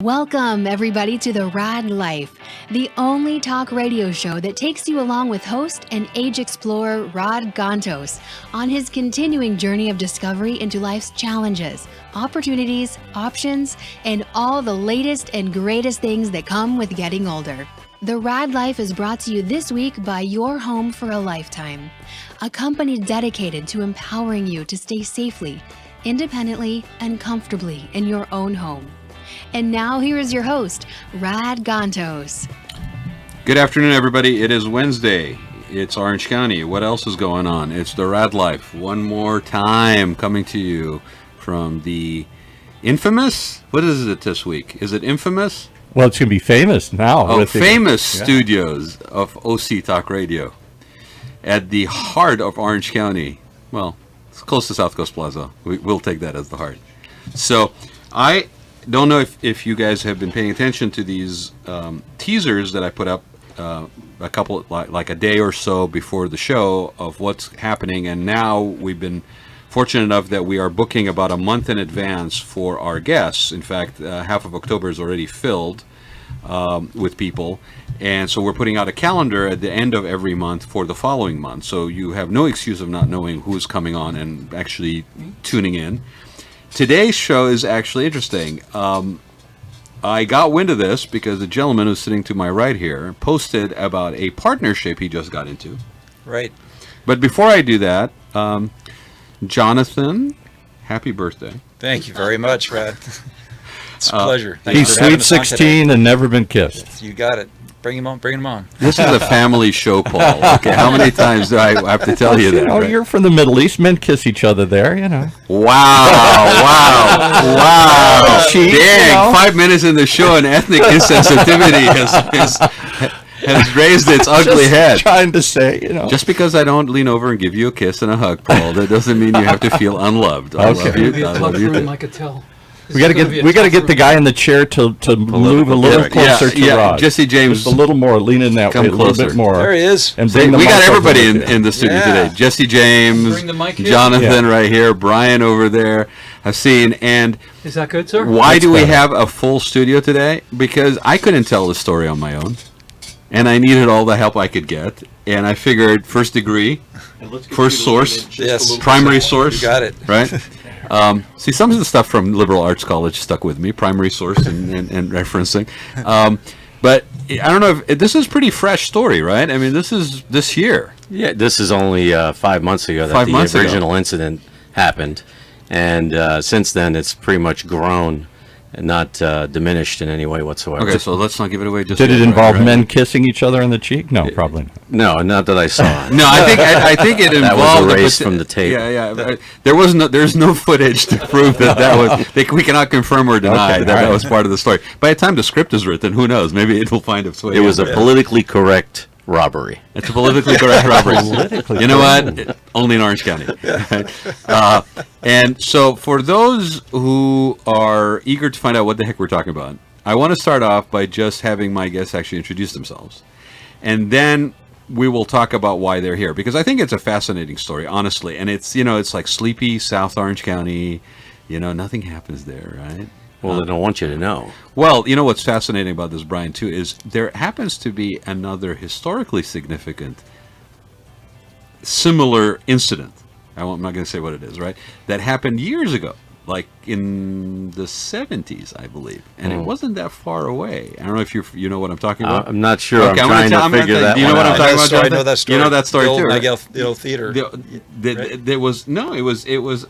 Welcome, everybody, to the Rod Life, the only talk radio show that takes you along with host and age explorer Rod Gantos on his continuing journey of discovery into life's challenges, opportunities, options, and all the latest and greatest things that come with getting older. The Rad Life is brought to you this week by Your Home for a Lifetime, a company dedicated to empowering you to stay safely, independently, and comfortably in your own home. And now here is your host, Rod Gantos. Good afternoon, everybody. It is Wednesday. It's Orange County. What else is going on? It's the Rad Life. One more time coming to you from the infamous, what is it this week? Is it infamous? Well, it's going to be famous now. Oh, famous studios of OC Talk Radio at the heart of Orange County. Well, it's close to South Coast Plaza. We'll take that as the heart. So I don't know if you guys have been paying attention to these teasers that I put up a couple, like a day or so before the show of what's happening. And now we've been fortunate enough that we are booking about a month in advance for our guests. In fact, half of October is already filled with people. And so we're putting out a calendar at the end of every month for the following month. So you have no excuse of not knowing who's coming on and actually tuning in. Today's show is actually interesting. I got wind of this because the gentleman who's sitting to my right here posted about a partnership he just got into. Right. But before I do that, Jonathan, happy birthday. Thank you very much, Rad. It's a pleasure. He's sweet 16 and never been kissed. You got it. Bring him on. Bring him on. This is a family show, Paul. Okay, how many times do I have to tell you that? Oh, right? you're from the Middle East. Men kiss each other there, you know. Wow. Cheap, Dang, 5 minutes in the show and ethnic insensitivity has raised its ugly head. Trying to say, you know. Just because I don't lean over and give you a kiss and a hug, Paul, that doesn't mean you have to feel unloved. I love you. I love you. I could tell. We got to get the guy in the chair to move a little closer to Rod. Jesse James, just a little more, lean in that way, a little bit more. There he is. And we got everybody in the studio today. Jesse James, Bring the mic here. Jonathan right here, Brian over there, Haseen, and Is that good, sir? why do we have a full studio today? Because I couldn't tell the story on my own, and I needed all the help I could get, and I figured first degree, first source, Yes. primary source. You got it. Right? See, some of the stuff from liberal arts college stuck with me, primary source and referencing. But I don't know if this is pretty fresh story, right? I mean, this is this year. Yeah, this is only 5 months ago that the original incident happened. And since then, it's pretty much grown and not diminished in any way whatsoever. Okay, so let's not give it away just Did yet, it involve right? men kissing each other on the cheek? No, probably not. No, not that I saw. No, I think it That involved was erased from the tape. Yeah. There's no footage to prove that was. We cannot confirm or deny that was part of the story. By the time the script is written, who knows? Maybe it will find its way. It was a politically correct robbery. It's a politically correct robbery. You know what? Only in Orange County. And so, for those who are eager to find out what the heck we're talking about, I want to start off by just having my guests actually introduce themselves. And then we will talk about why they're here. Because I think it's a fascinating story, honestly. And it's, it's like sleepy South Orange County. Nothing happens there, right? Well, they don't want you to know. Well, what's fascinating about this, Brian, too, is there happens to be another historically significant similar incident. I'm not going to say what it is, right? That happened years ago, like in the 70s, I believe. And it wasn't that far away. I don't know if you know what I'm talking about. I'm not sure. Okay, I'm trying to figure that Do you know what I'm talking about, I Jonathan? know that story. You know that story, too, right? The old theater. There was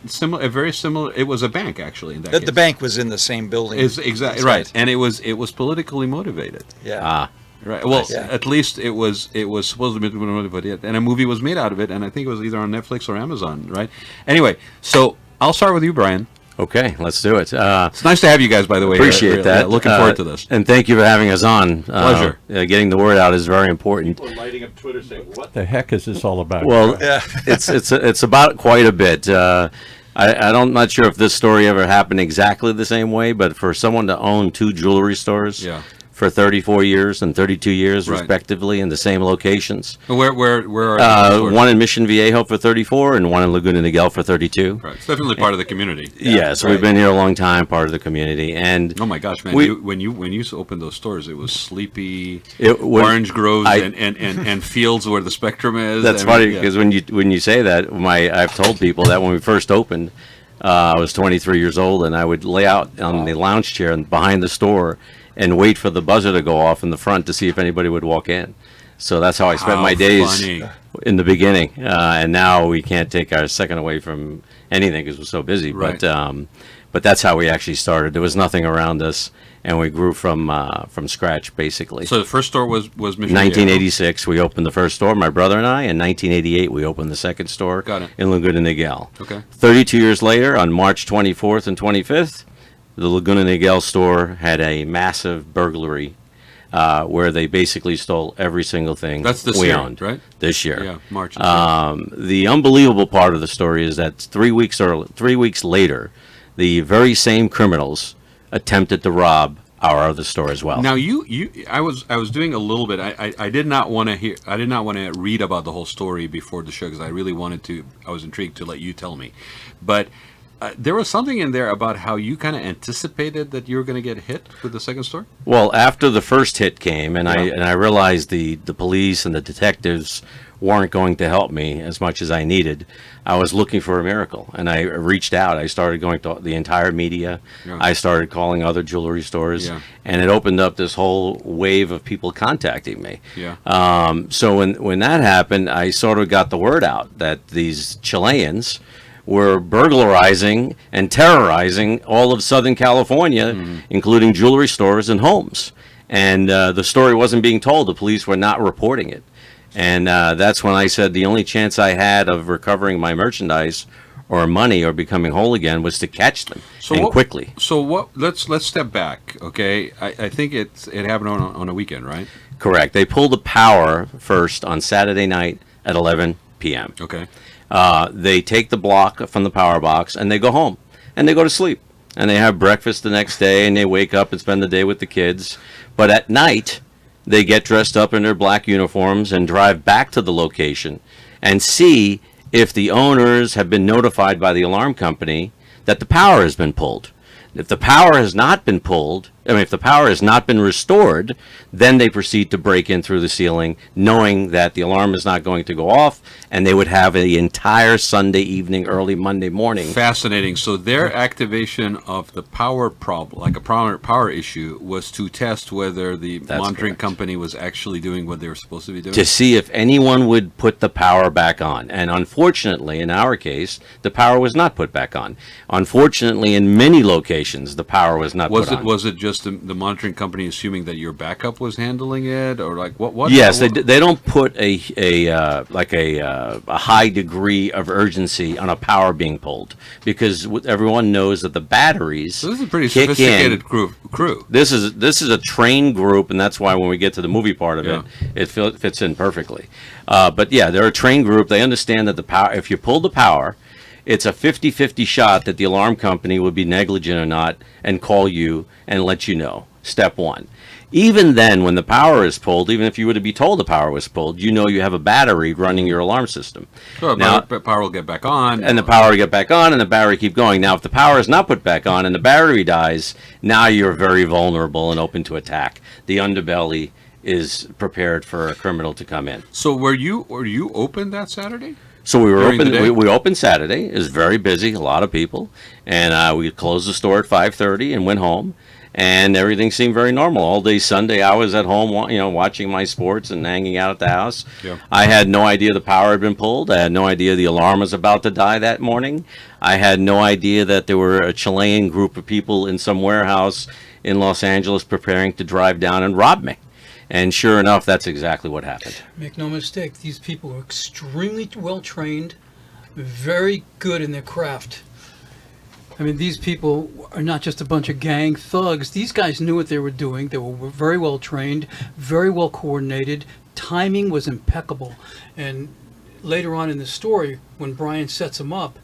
similar, a very similar. It was a bank, actually, in that case. The bank was in the same building. Is exactly right, and it was politically motivated. Yeah. Right. Well, Yeah. at least it was supposed to be motivated, and a movie was made out of it, and I think it was either on Netflix or Amazon. Right. Anyway, so I'll start with you, Brian. Okay, let's do it. It's nice to have you guys, by the way. Appreciate that. Looking forward to this. And thank you for having us on. Pleasure. Getting the word out is very important. People are lighting up Twitter saying, what the heck is this all about? Well, Yeah. it's about quite a bit. I'm not sure if this story ever happened exactly the same way, but for someone to own two jewelry stores, Yeah. for 34 years and 32 years, Right. respectively, in the same locations. Where are the One in Mission Viejo for 34 and one in Laguna Niguel for 32. Right. It's definitely part of the community. Yes, we've been here a long time, part of the community. And Oh my gosh, man! We- when you opened those stores, it was sleepy, It was- orange groves I- and fields where the Spectrum is. That's I mean, funny yeah. because when you say that, I've told people that when we first opened, I was 23 years old, and I would lay out on the lounge chair behind the store and wait for the buzzer to go off in the front to see if anybody would walk in. So that's how I spent How my days funny. in the beginning. And now we can't take our second away from anything because we're so busy. Right. But that's how we actually started. There was nothing around us, and we grew from scratch basically. So the first store was Mission 1986, we opened the first store, my brother and I. In 1988, we opened the second store Got it. in Laguna Niguel. Okay. 32 years later, on March 24th and 25th, the Laguna Niguel store had a massive burglary where they basically stole every single thing That's this we year, owned. right? This year. Yeah, March. The unbelievable part of the story is that 3 weeks later, the very same criminals attempted to rob our other store as well. Now I was doing a little bit. I did not want to hear. I did not want to read about the whole story before the show because I really wanted to. I was intrigued to let you tell me, but there was something in there about how you kind of anticipated that you were going to get hit with the second store. Well, after the first hit came, and Yeah. I realized the police and the detectives weren't going to help me as much as I needed, I was looking for a miracle, and I reached out. I started going to the entire media. Yeah. I started calling other jewelry stores, Yeah. and it opened up this whole wave of people contacting me. Yeah. So when that happened, I sort of got the word out that these Chileans were burglarizing and terrorizing all of Southern California, including jewelry stores and homes. And the story wasn't being told. The police were not reporting it. And that's when I said the only chance I had of recovering my merchandise or money or becoming whole again was to catch them quickly. So what? Let's step back, okay? I think it happened on a weekend, right? Correct. They pulled the power first on Saturday night at 11 p.m. Okay. They take the block from the power box and they go home and they go to sleep and they have breakfast the next day and they wake up and spend the day with the kids. But at night, they get dressed up in their black uniforms and drive back to the location and see if the owners have been notified by the alarm company that the power has been pulled. If the power has not been pulled, if the power has not been restored, then they proceed to break in through the ceiling, knowing that the alarm is not going to go off, and they would have the entire Sunday evening, early Monday morning. Fascinating. So their activation of the power problem, like a power issue, was to test whether the monitoring correct. company was actually doing what they were supposed to be doing. To see if anyone would put the power back on. And unfortunately, in our case, the power was not put back on. Unfortunately, in many locations, the power was not put on. Was it just the monitoring company assuming that your backup was handling it, or like what? Yes, they don't put a high degree of urgency on a power being pulled because everyone knows that the batteries. So this is a pretty kick sophisticated in. crew. This is a trained group, and that's why when we get to the movie part of Yeah. it fits in perfectly. But yeah, they're a trained group. They understand that the power. If you pull the power, it's a 50-50 shot that the alarm company would be negligent or not and call you and let you know. Step one. Even then, when the power is pulled, even if you were to be told the power was pulled, you know you have a battery running your alarm system. So Now- the power will get back on, And the power will get back on and the battery keep going. Now, if the power is not put back on and the battery dies, now you're very vulnerable and open to attack. The underbelly is prepared for a criminal to come in. So were you open that Saturday? So we were During the open. day? We opened Saturday. It was very busy, a lot of people, and we closed the store at 5:30 and went home. And everything seemed very normal all day Sunday. I was at home, watching my sports and hanging out at the house. Yeah. I had no idea the power had been pulled. I had no idea the alarm was about to die that morning. I had no idea that there were a Chilean group of people in some warehouse in Los Angeles preparing to drive down and rob me. And sure enough, that's exactly what happened. Make no mistake, these people are extremely well trained, very good in their craft. I mean, these people are not just a bunch of gang thugs. These guys knew what they were doing. They were very well trained, very well coordinated. Timing was impeccable. And later on in the story, when Brian sets them up,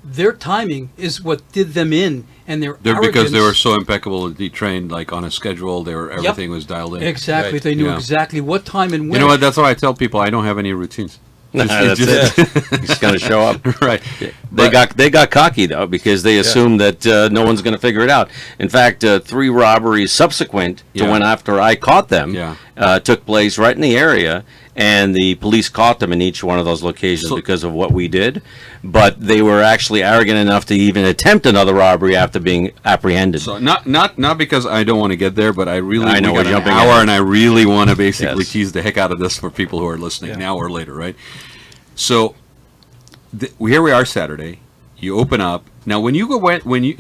their timing is what did them in and their Because they were arrogance- so impeccably trained, like on a schedule. Everything was dialed in. Exactly. Right. They knew Yeah. exactly what time and when. You know what? That's why I tell people I don't have any routines. That's it. He's going to show up. Right. They got cocky though because they assumed that no one's going to figure it out. In fact, 3 robberies subsequent to when after I caught them took place right in the area, and the police caught them in each one of those locations because of what we did. But they were actually arrogant enough to even attempt another robbery after being apprehended. So not because I don't want to get there, but I really I know, we we're got an jumping hour, ahead. and I really want to basically Yes. tease the heck out of this for people who are listening now or later, right? So here we are Saturday. You open up. Now, when you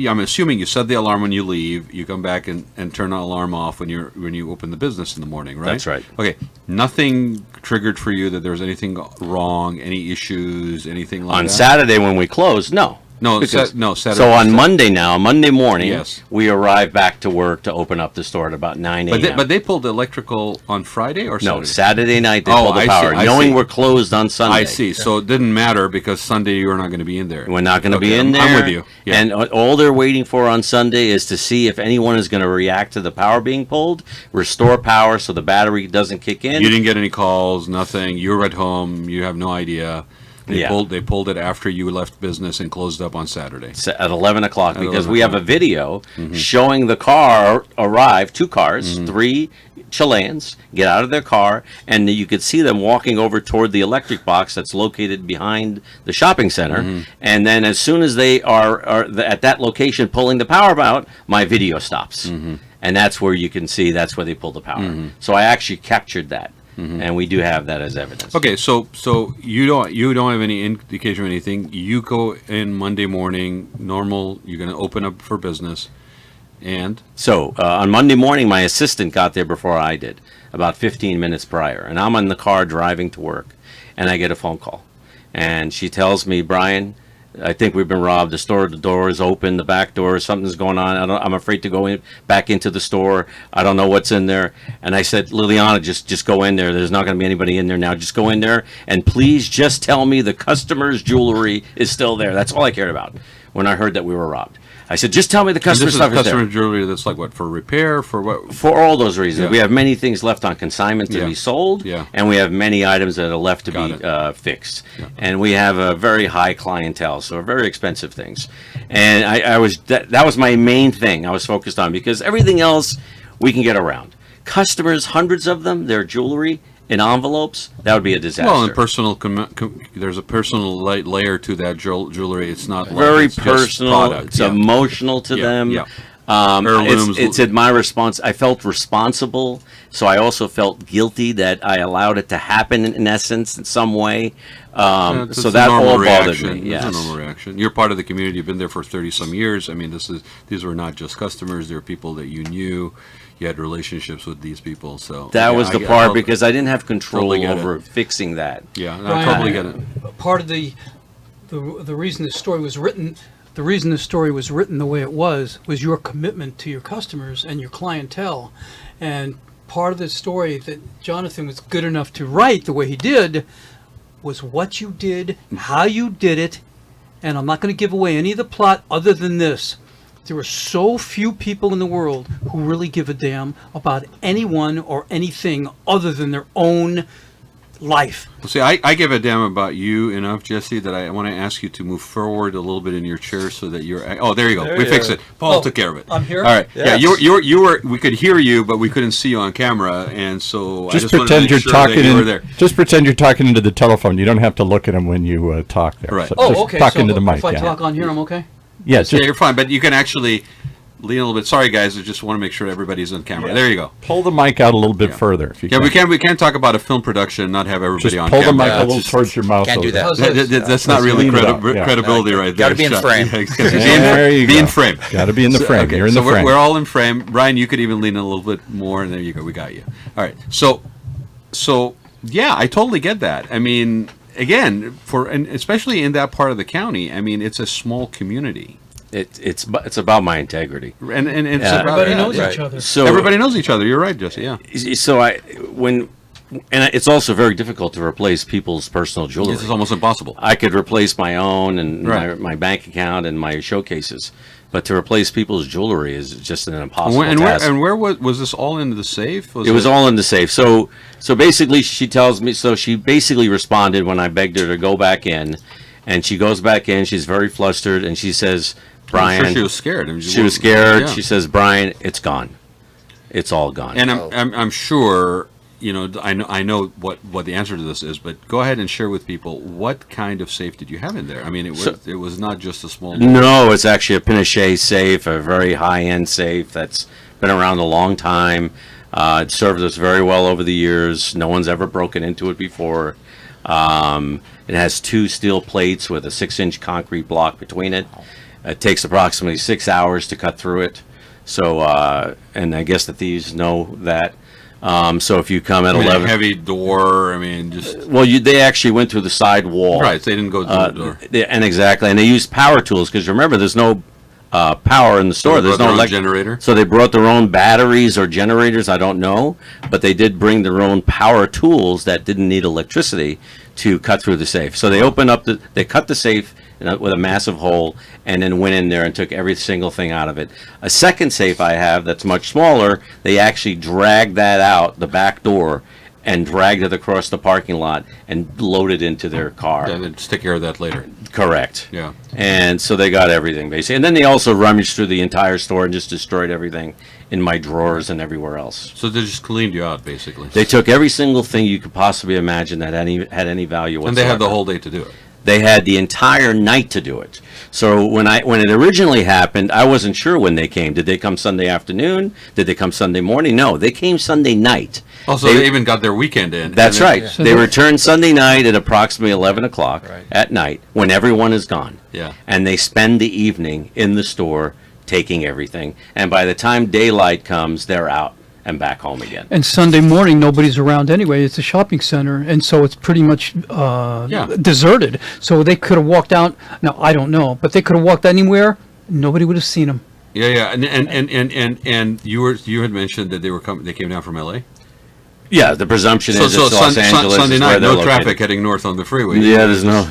I'm assuming you set the alarm when you leave. You come back and turn the alarm off when you open the business in the morning, right? That's right. Okay. Nothing triggered for you that there was anything wrong, any issues, anything like On that? Saturday when we closed, no. No, Because- Saturday. So on Monday morning, Yes. we arrived back to work to open up the store at about 9 a.m. But they pulled the electrical on Friday or Saturday? No, Saturday night they Oh, pulled the I see, power, I knowing see. we're closed on Sunday. I see. So it didn't matter because Sunday you were not going to be in there. We're not going to be Okay, in there. I'm with you. Yeah. And all they're waiting for on Sunday is to see if anyone is going to react to the power being pulled, restore power so the battery doesn't kick in. You didn't get any calls, nothing. You were at home. You have no idea. They pulled it after you left business and closed up on Saturday. At 11 o'clock because 11 we have a video showing the car arrive, 2 cars, 3 Chileans get out of their car, and you could see them walking over toward the electric box that's located behind the shopping center. And then as soon as they are at that location pulling the power out, my video stops. And that's where you can see that's where they pulled the power. So I actually captured that. And we do have that as evidence. Okay, so you don't have any indication of anything. You go in Monday morning, normal. You're going to open up for business, and So on Monday morning, my assistant got there before I did, about 15 minutes prior. And I'm in the car driving to work, and I get a phone call. And she tells me, Brian, I think we've been robbed. The door is open, the back door, something's going on. I'm afraid to go back into the store. I don't know what's in there. And I said, Liliana, just go in there. There's not going to be anybody in there now. Just go in there, and please just tell me the customer's jewelry is still there. That's all I cared about when I heard that we were robbed. I said, just tell me the this customer is stuff is customer there. jewelry that's like what, for repair, for what? For all those reasons. Yeah. We have many things left on consignment to Yeah. be sold, Yeah. and we have many items that are left to Got be fixed. And we have a very high clientele, so very expensive things. And that was my main thing I was focused on, because everything else we can get around. Customers, hundreds of them, their jewelry in envelopes, that would be a disaster. Well, and personal. There's a personal layer to that jewelry. It's not like Very it's just personal. product. It's Yeah. emotional to them. Yeah. It's Heirlooms. at my response. I felt responsible, so I also felt guilty that I allowed it to happen in essence in some way. It's So a that normal all bothered reaction. me. Yes. It's a normal reaction. You're part of the community. You've been there for 30-some years. I mean, these were not just customers. They were people that you knew. You had relationships with these people. So That yeah, was the I part totally- because I didn't have control totally get over it. fixing that. Yeah, I Brian, totally get it. Part of the reason this story was written, the way it was your commitment to your customers and your clientele. And part of the story that Jonathan was good enough to write the way he did was what you did, how you did it, and I'm not going to give away any of the plot other than this. There are so few people in the world who really give a damn about anyone or anything other than their own life. Well, see, I give a damn about you enough, Jesse, that I want to ask you to move forward a little bit in your chair so that you're. Oh, there you go. There We you fixed are. it. Paul Oh, took care of it. I'm here? All right. Yeah, Yes. you were. We could hear you, but we couldn't see you on camera, and so I Just just wanted to pretend make you're sure talking. that you were there. Just pretend you're talking into the telephone. You don't have to look at him when you talk there. Right. So Oh, just okay. talk so into the mic. if I yeah. talk on here, I'm okay? Yeah, Yeah, just you're fine, but you can actually lean a little bit. Sorry, guys. I just want to make sure everybody's on camera. There you go. pull the mic out a little bit further if you Yeah, can. we can't talk about a film production and not have everybody Just on pull the camera. mic a little Just towards your mouth. can't so do that. How's this? That's not Just really lean it up, yeah. credibility right there. Gotta be in Shut- frame. Yeah, There you be go. in frame. Got to be in the frame. Okay, You're in so the frame. we're all in frame. Brian, you could even lean in a little bit more, and there you go. We got you. All right. So yeah, I totally get that. I mean, again, and especially in that part of the county, I mean, it's a small community, It's about my integrity. and it's Yeah. about- Everybody yeah, knows yeah. each other. So Everybody knows each other. You're right, Jesse. Yeah. So it's also very difficult to replace people's personal jewelry. This is almost impossible. I could replace my own and Right. my bank account and my showcases. But to replace people's jewelry is just an impossible And task. where was this all in the safe? It was all in the safe. So basically, she tells me. So she basically responded when I begged her to go back in, and she goes back in. She's very flustered, and she says, "Brian." I'm sure she was scared. I mean, She was scared. Yeah. She says, "Brian, it's gone. It's all gone." And I'm sure, I know what the answer to this is, but go ahead and share with people what kind of safe did you have in there? I mean, it was not just a small. No, it's actually a Pinochet safe, a very high-end safe that's been around a long time. It served us very well over the years. No one's ever broken into it before. It has 2 steel plates with a 6-inch concrete block between it. It takes approximately 6 hours to cut through it. So, and I guess the thieves know that. So if you come at 11, a heavy door. I mean, just well, they actually went through the side wall. right. They didn't go through the door. And they used power tools because remember, there's no power in the store. There's no generator. So they brought their own batteries or generators. I don't know, but they did bring their own power tools that didn't need electricity to cut through the safe. So they they cut the safe with a massive hole, and then went in there and took every single thing out of it. A second safe I have that's much smaller, they actually dragged that out the back door and dragged it across the parking lot and loaded into their car. Yeah, then just take care of that later. Correct. Yeah. And so they got everything basically, and then they also rummaged through the entire store and just destroyed everything in my drawers and everywhere else. So they just cleaned you out, basically. They took every single thing you could possibly imagine that had any value whatsoever. And they had the whole day to do it. They had the entire night to do it. So when it originally happened, I wasn't sure when they came. Did they come Sunday afternoon? Did they come Sunday morning? No, they came Sunday night. Also, they even got their weekend in. That's and then- right. They returned Sunday night at approximately 11 o'clock at night when everyone is gone. Yeah. And they spend the evening in the store taking everything. And by the time daylight comes, they're out and back home again. And Sunday morning, nobody's around anyway. It's a shopping center, and so it's pretty much deserted. So they could have walked out. Now I don't know, but they could have walked anywhere. Nobody would have seen them. Yeah. And you had mentioned that they came down from L.A. Yeah, the presumption is it's Los Angeles. Sunday is night, where they're no located. traffic heading north on the freeway. Yeah, there's no.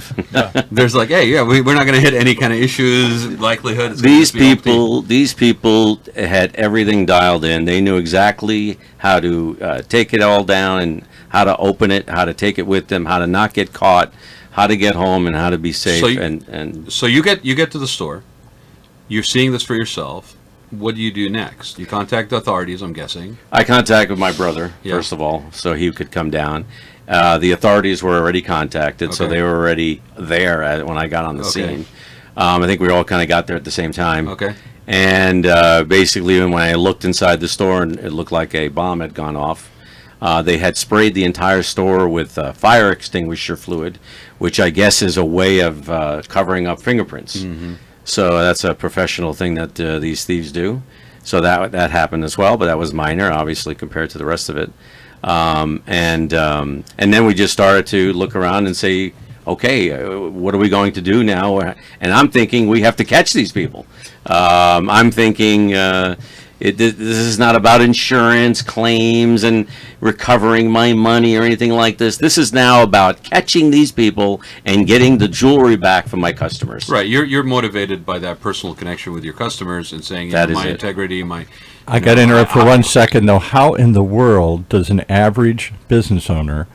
There's like, hey, we're not going to hit any kind of issues. Likelihood. It's These gonna just be empty. these people had everything dialed in. They knew exactly how to take it all down and how to open it, how to take it with them, how to not get caught, how to get home, and how to be safe. So you get to the store. You're seeing this for yourself. What do you do next? You contact the authorities, I'm guessing. I contacted my brother, first of all, so he could come down. The authorities were already contacted, so Okay. they were already there when I got on the scene. I think we all kind of got there at the same time. Okay. And basically, when I looked inside the store, and it looked like a bomb had gone off, they had sprayed the entire store with fire extinguisher fluid, which I guess is a way of covering up fingerprints. Mm-hmm. So that's a professional thing that these thieves do. So that happened as well, but that was minor, obviously, compared to the rest of it. And then we just started to look around and say, okay, what are we going to do now? And I'm thinking we have to catch these people. I'm thinking this is not about insurance claims and recovering my money or anything like this. This is now about catching these people and getting the jewelry back from my customers. Right. You're motivated by that personal connection with your customers and saying, That is my it. integrity, my. I got to interrupt for 1 second, though. How in the world does an average business owner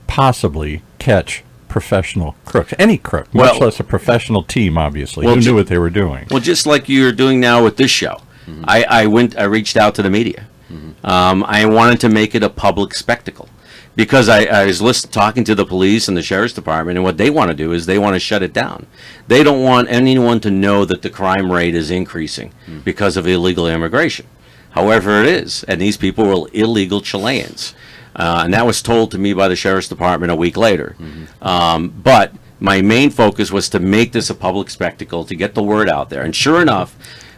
possibly catch professional crooks? Any crook, much less a professional team, obviously, who knew what they were doing. Well, just like you're doing now with this show. Mm-hmm. I reached out to the media. Mm-hmm. I wanted to make it a public spectacle because I was talking to the police and the sheriff's department, and what they want to do is they want to shut it down. They don't want anyone to know that the crime rate is increasing because of illegal immigration. However, it is, and these people were illegal Chileans. And that was told to me by the sheriff's department a week later. Mm-hmm. But my main focus was to make this a public spectacle, to get the word out there. And sure enough,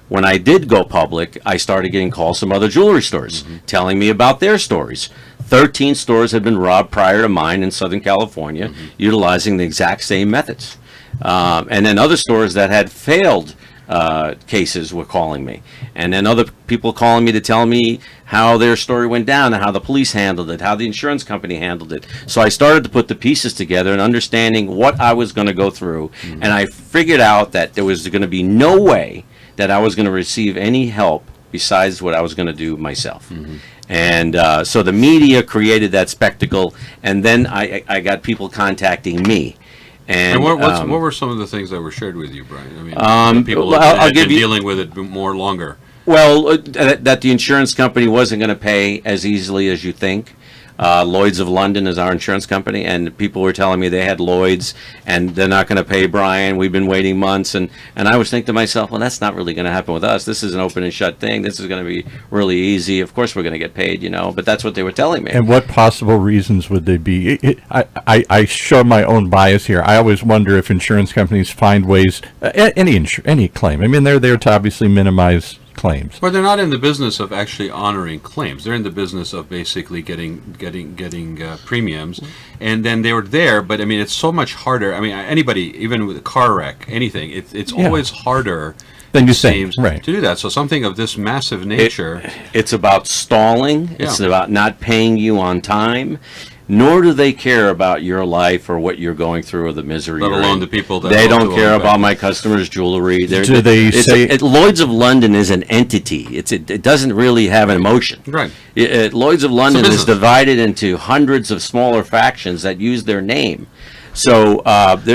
when I did go public, I started getting calls from other jewelry stores telling me about their stories. 13 stores had been robbed prior to mine in Southern California, utilizing the exact same methods. And then other stores that had failed cases were calling me. And then other people calling me to tell me how their story went down and how the police handled it, how the insurance company handled it. So I started to put the pieces together and understanding what I was going to go through. And I figured out that there was going to be no way that I was going to receive any help besides what I was going to do myself. And so the media created that spectacle, and then I got people contacting me. And what were some of the things that were shared with you, Brian? I mean, people I'll had give been you- dealing with it more longer. Well, that the insurance company wasn't going to pay as easily as you think. Lloyd's of London is our insurance company, and people were telling me they had Lloyd's, and they're not going to pay Brian. We've been waiting months, and I was thinking to myself, well, that's not really going to happen with us. This is an open and shut thing. This is going to be really easy. Of course we're going to get paid, but that's what they were telling me. And what possible reasons would they be? I show my own bias here. I always wonder if insurance companies find ways, any claim. I mean, they're there to obviously minimize claims. But they're not in the business of actually honoring claims. They're in the business of basically getting premiums, and then they were there. But I mean, it's so much harder. I mean, anybody, even with a car wreck, anything, it's always harder Than you it think, seems, right. to do that. So something of this massive nature. It's about stalling. It's Yeah. about not paying you on time. Nor do they care about your life or what you're going through or the misery. Let you're alone in. the people that they also don't care own about that. my customers' jewelry. Do they say- Lloyd's of London is an entity? It doesn't really have an emotion. Right. Lloyd's of London is business. divided into hundreds of smaller factions that use their name. So,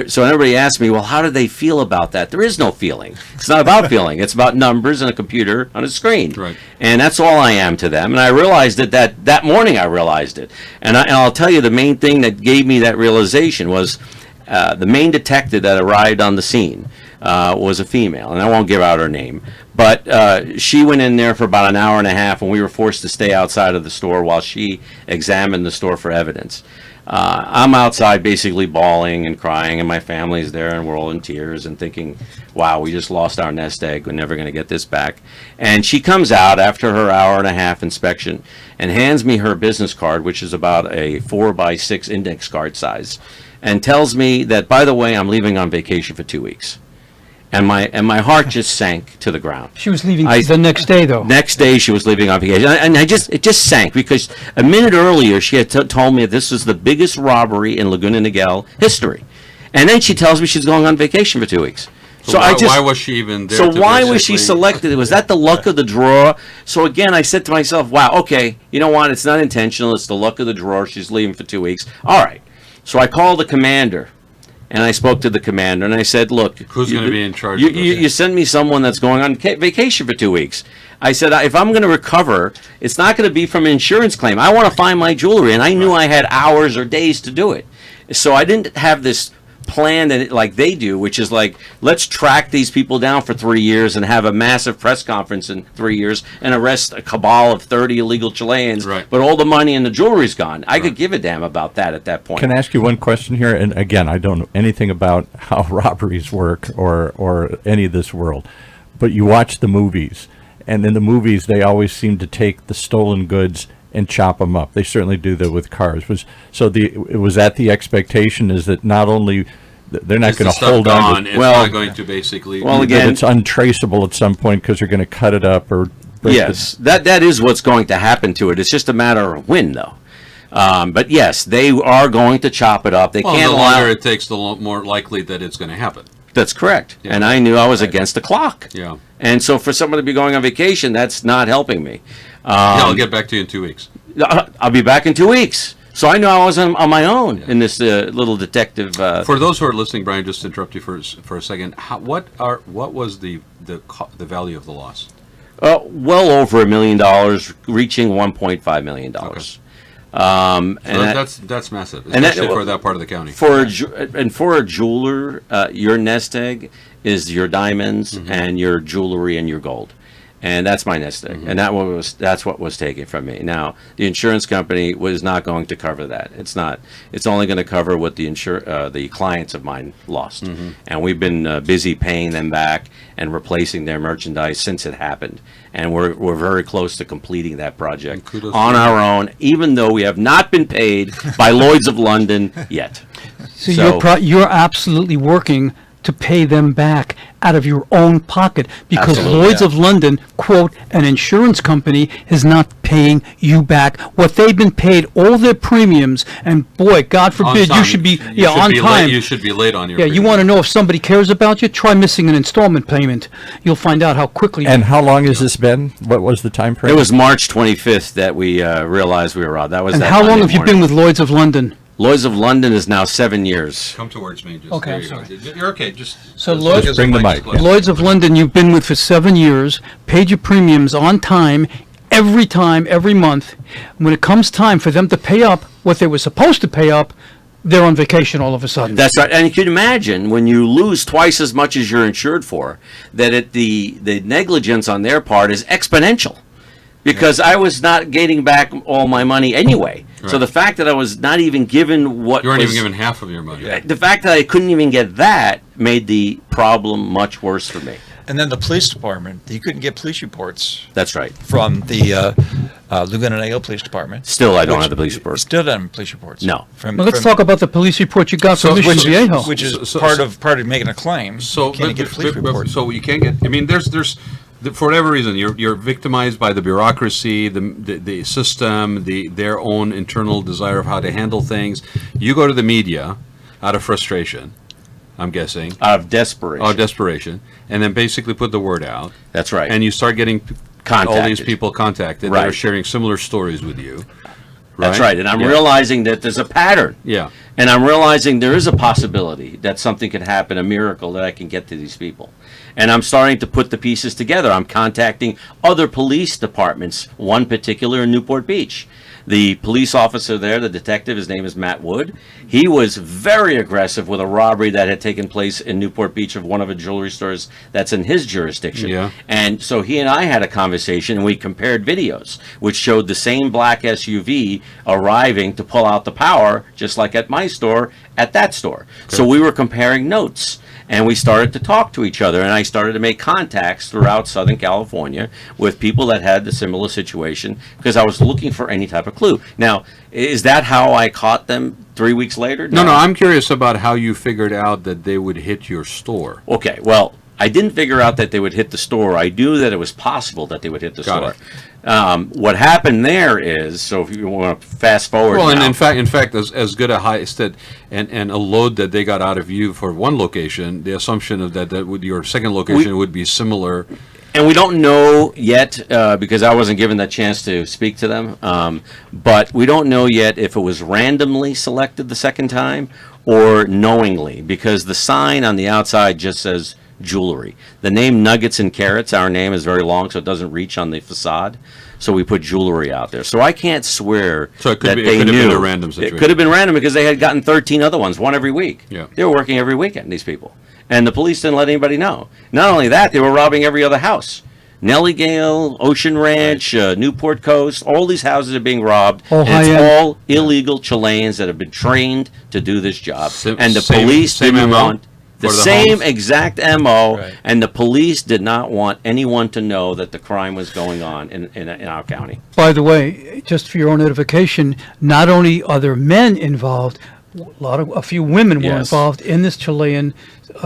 so everybody asks me, well, how do they feel about that? There is no feeling. It's not about feeling. It's about numbers and a computer on a screen. Right. And that's all I am to them. And I realized it that morning. I realized it. And I'll tell you, the main thing that gave me that realization was the main detective that arrived on the scene was a female, and I won't give out her name. But she went in there for about an hour and a half, and we were forced to stay outside of the store while she examined the store for evidence. I'm outside basically bawling and crying, and my family's there, and we're all in tears and thinking, wow, we just lost our nest egg. We're never going to get this back. And she comes out after her hour and a half inspection and hands me her business card, which is about a 4x6 index card size, and tells me that, by the way, I'm leaving on vacation for 2 weeks. And my heart just sank to the ground. She was leaving I- the next day, though. Next day, she was leaving on vacation, and it just sank because a minute earlier she had told me this was the biggest robbery in Laguna Niguel history, and then she tells me she's going on vacation for 2 weeks. So why was she even there? So to why was she basically- selected? Was that the luck of the draw? So again, I said to myself, wow, okay, you know what? It's not intentional. It's the luck of the draw. She's leaving for 2 weeks. All right. So I called the commander. And I spoke to the commander, and I said, look, Who's going to be in charge You, of this? you send me someone that's going on vacation for 2 weeks. I said, if I'm going to recover, it's not going to be from an insurance claim. I want to find my jewelry, and I knew I had hours or days to do it. So I didn't have this plan that like they do, which is like, let's track these people down for 3 years and have a massive press conference in 3 years and arrest a cabal of 30 illegal Chileans, Right. but all the money and the jewelry's gone. I could give a damn about that at that point. Can I ask you one question here? And again, I don't know anything about how robberies work or any of this world, but you watch the movies, and in the movies they always seem to take the stolen goods and chop them up. They certainly do that with cars. Was that the expectation? Is that not only they're not Is the going to stuff hold on gone, to, it's Well- not going to basically. Well, that again- it's untraceable at some point because they're going to cut it up or break Yes, that is what's going to happen to it. It's just a matter of when, though. But yes, they are going to chop it up. They well, can't the allow. longer it takes, the more likely that it's going to happen. That's correct. Yeah. And I knew I was against the clock. Yeah. And so for someone to be going on vacation, that's not helping me. Yeah, I'll get back to you in 2 weeks. I'll be back in 2 weeks. So I knew I was on my own in this little detective. For those who are listening, Brian, just to interrupt you for a second. What was the value of the loss? well over $1 million, reaching $1.5 million. Okay. And That's massive, and that- especially for that part of the county. for a jeweler, your nest egg is your diamonds and your jewelry and your gold, and that's my nest egg, and that's what was taken from me. Now the insurance company was not going to cover that. It's not. It's only going to cover what the clients of mine lost, and we've been busy paying them back and replacing their merchandise since it happened, and we're very close to completing that project Kudos on to you. our own, even though we have not been paid by Lloyd's of London yet. So, So- you're absolutely working to pay them back out of your own pocket, because Absolutely, Lloyd's of London, quote, an insurance company is not paying you back what they've been paid, all their premiums, and boy, God forbid, you should be on time. You should be late on your. Yeah, you want to know if somebody cares about you? Try missing an installment payment. You'll find out how quickly. And how long has this been? What was the time frame? It was March 25th that we realized we were robbed. That was. And that how long Monday have you morning. been with Lloyd's of London? Lloyd's of London is now 7 years. Come towards me. Just, Okay, there I'm you sorry. go. You're okay. Just So just Lloyd- as Bring the mic's mic, close. yeah. Lloyd's of London, you've been with for 7 years, paid your premiums on time, every month. When it comes time for them to pay up what they were supposed to pay up, they're on vacation all of a sudden. That's right. And you can imagine when you lose twice as much as you're insured for, that the negligence on their part is exponential. Because I was not getting back all my money anyway. So Right. the fact that I was not even given what You weren't was, even given half of your money. the fact that I couldn't even get that made the problem much worse for me. And then the police department, you couldn't get police reports That's right. from the Laguna Niguel Police Department. Still, I don't Which- have the police report. Still don't have police reports. No. From, Well, let's from- talk about the police report you got from Mission which, Viejo. which is So- part so- of making a claim. So, you can't get a police report. so you can't get. I mean, there's for whatever reason you're victimized by the bureaucracy, the system, their own internal desire of how to handle things. You go to the media out of frustration, I'm guessing, Out of desperation. out of desperation, and then basically put the word out, That's right. and you start getting all these Contacted. people contacted that are Right. sharing similar stories with you. That's right. And I'm Yeah. realizing that there's a pattern. Yeah. And I'm realizing there is a possibility that something could happen, a miracle that I can get to these people. And I'm starting to put the pieces together. I'm contacting other police departments, one particular in Newport Beach. The police officer there, the detective, his name is Matt Wood. He was very aggressive with a robbery that had taken place in Newport Beach of one of the jewelry stores that's in his jurisdiction. Yeah. And so he and I had a conversation, and we compared videos, which showed the same black SUV arriving to pull out the power, just like at my store, at that store. So we were comparing notes. And we started to talk to each other, and I started to make contacts throughout Southern California with people that had the similar situation, because I was looking for any type of clue. Now, is that how I caught them 3 weeks later? No, I'm curious about how you figured out that they would hit your store. Okay, well, I didn't figure out that they would hit the store. I knew that it was possible that they would hit the Got store. What happened there is, so if you want to fast forward Well, and now, in fact, as good a heist and a load that they got out of you for one location, the assumption of that would your second location would be similar. and we don't know yet, because I wasn't given that chance to speak to them, but we don't know yet if it was randomly selected the second time or knowingly, because the sign on the outside just says jewelry. The name Nuggets and Carrots, our name is very long, so it doesn't reach on the facade. So we put jewelry out there. So I can't swear So it could that be- it they could have knew. been a random It situation. could have been random because they had gotten 13 other ones, one every week. Yeah. They were working every weekend, these people. And the police didn't let anybody know. Not only that, they were robbing every other house. Nellie Gale, Ocean Ranch, Newport Coast, all these houses are being robbed. All and it's high-end. all illegal Chileans that have been trained to do this job. And the Same police didn't MO want the for the same homes? exact MO, Right. and the police did not want anyone to know that the crime was going on in our county. By the way, just for your own edification, not only are there men involved, a few women were Yes. involved in this Chilean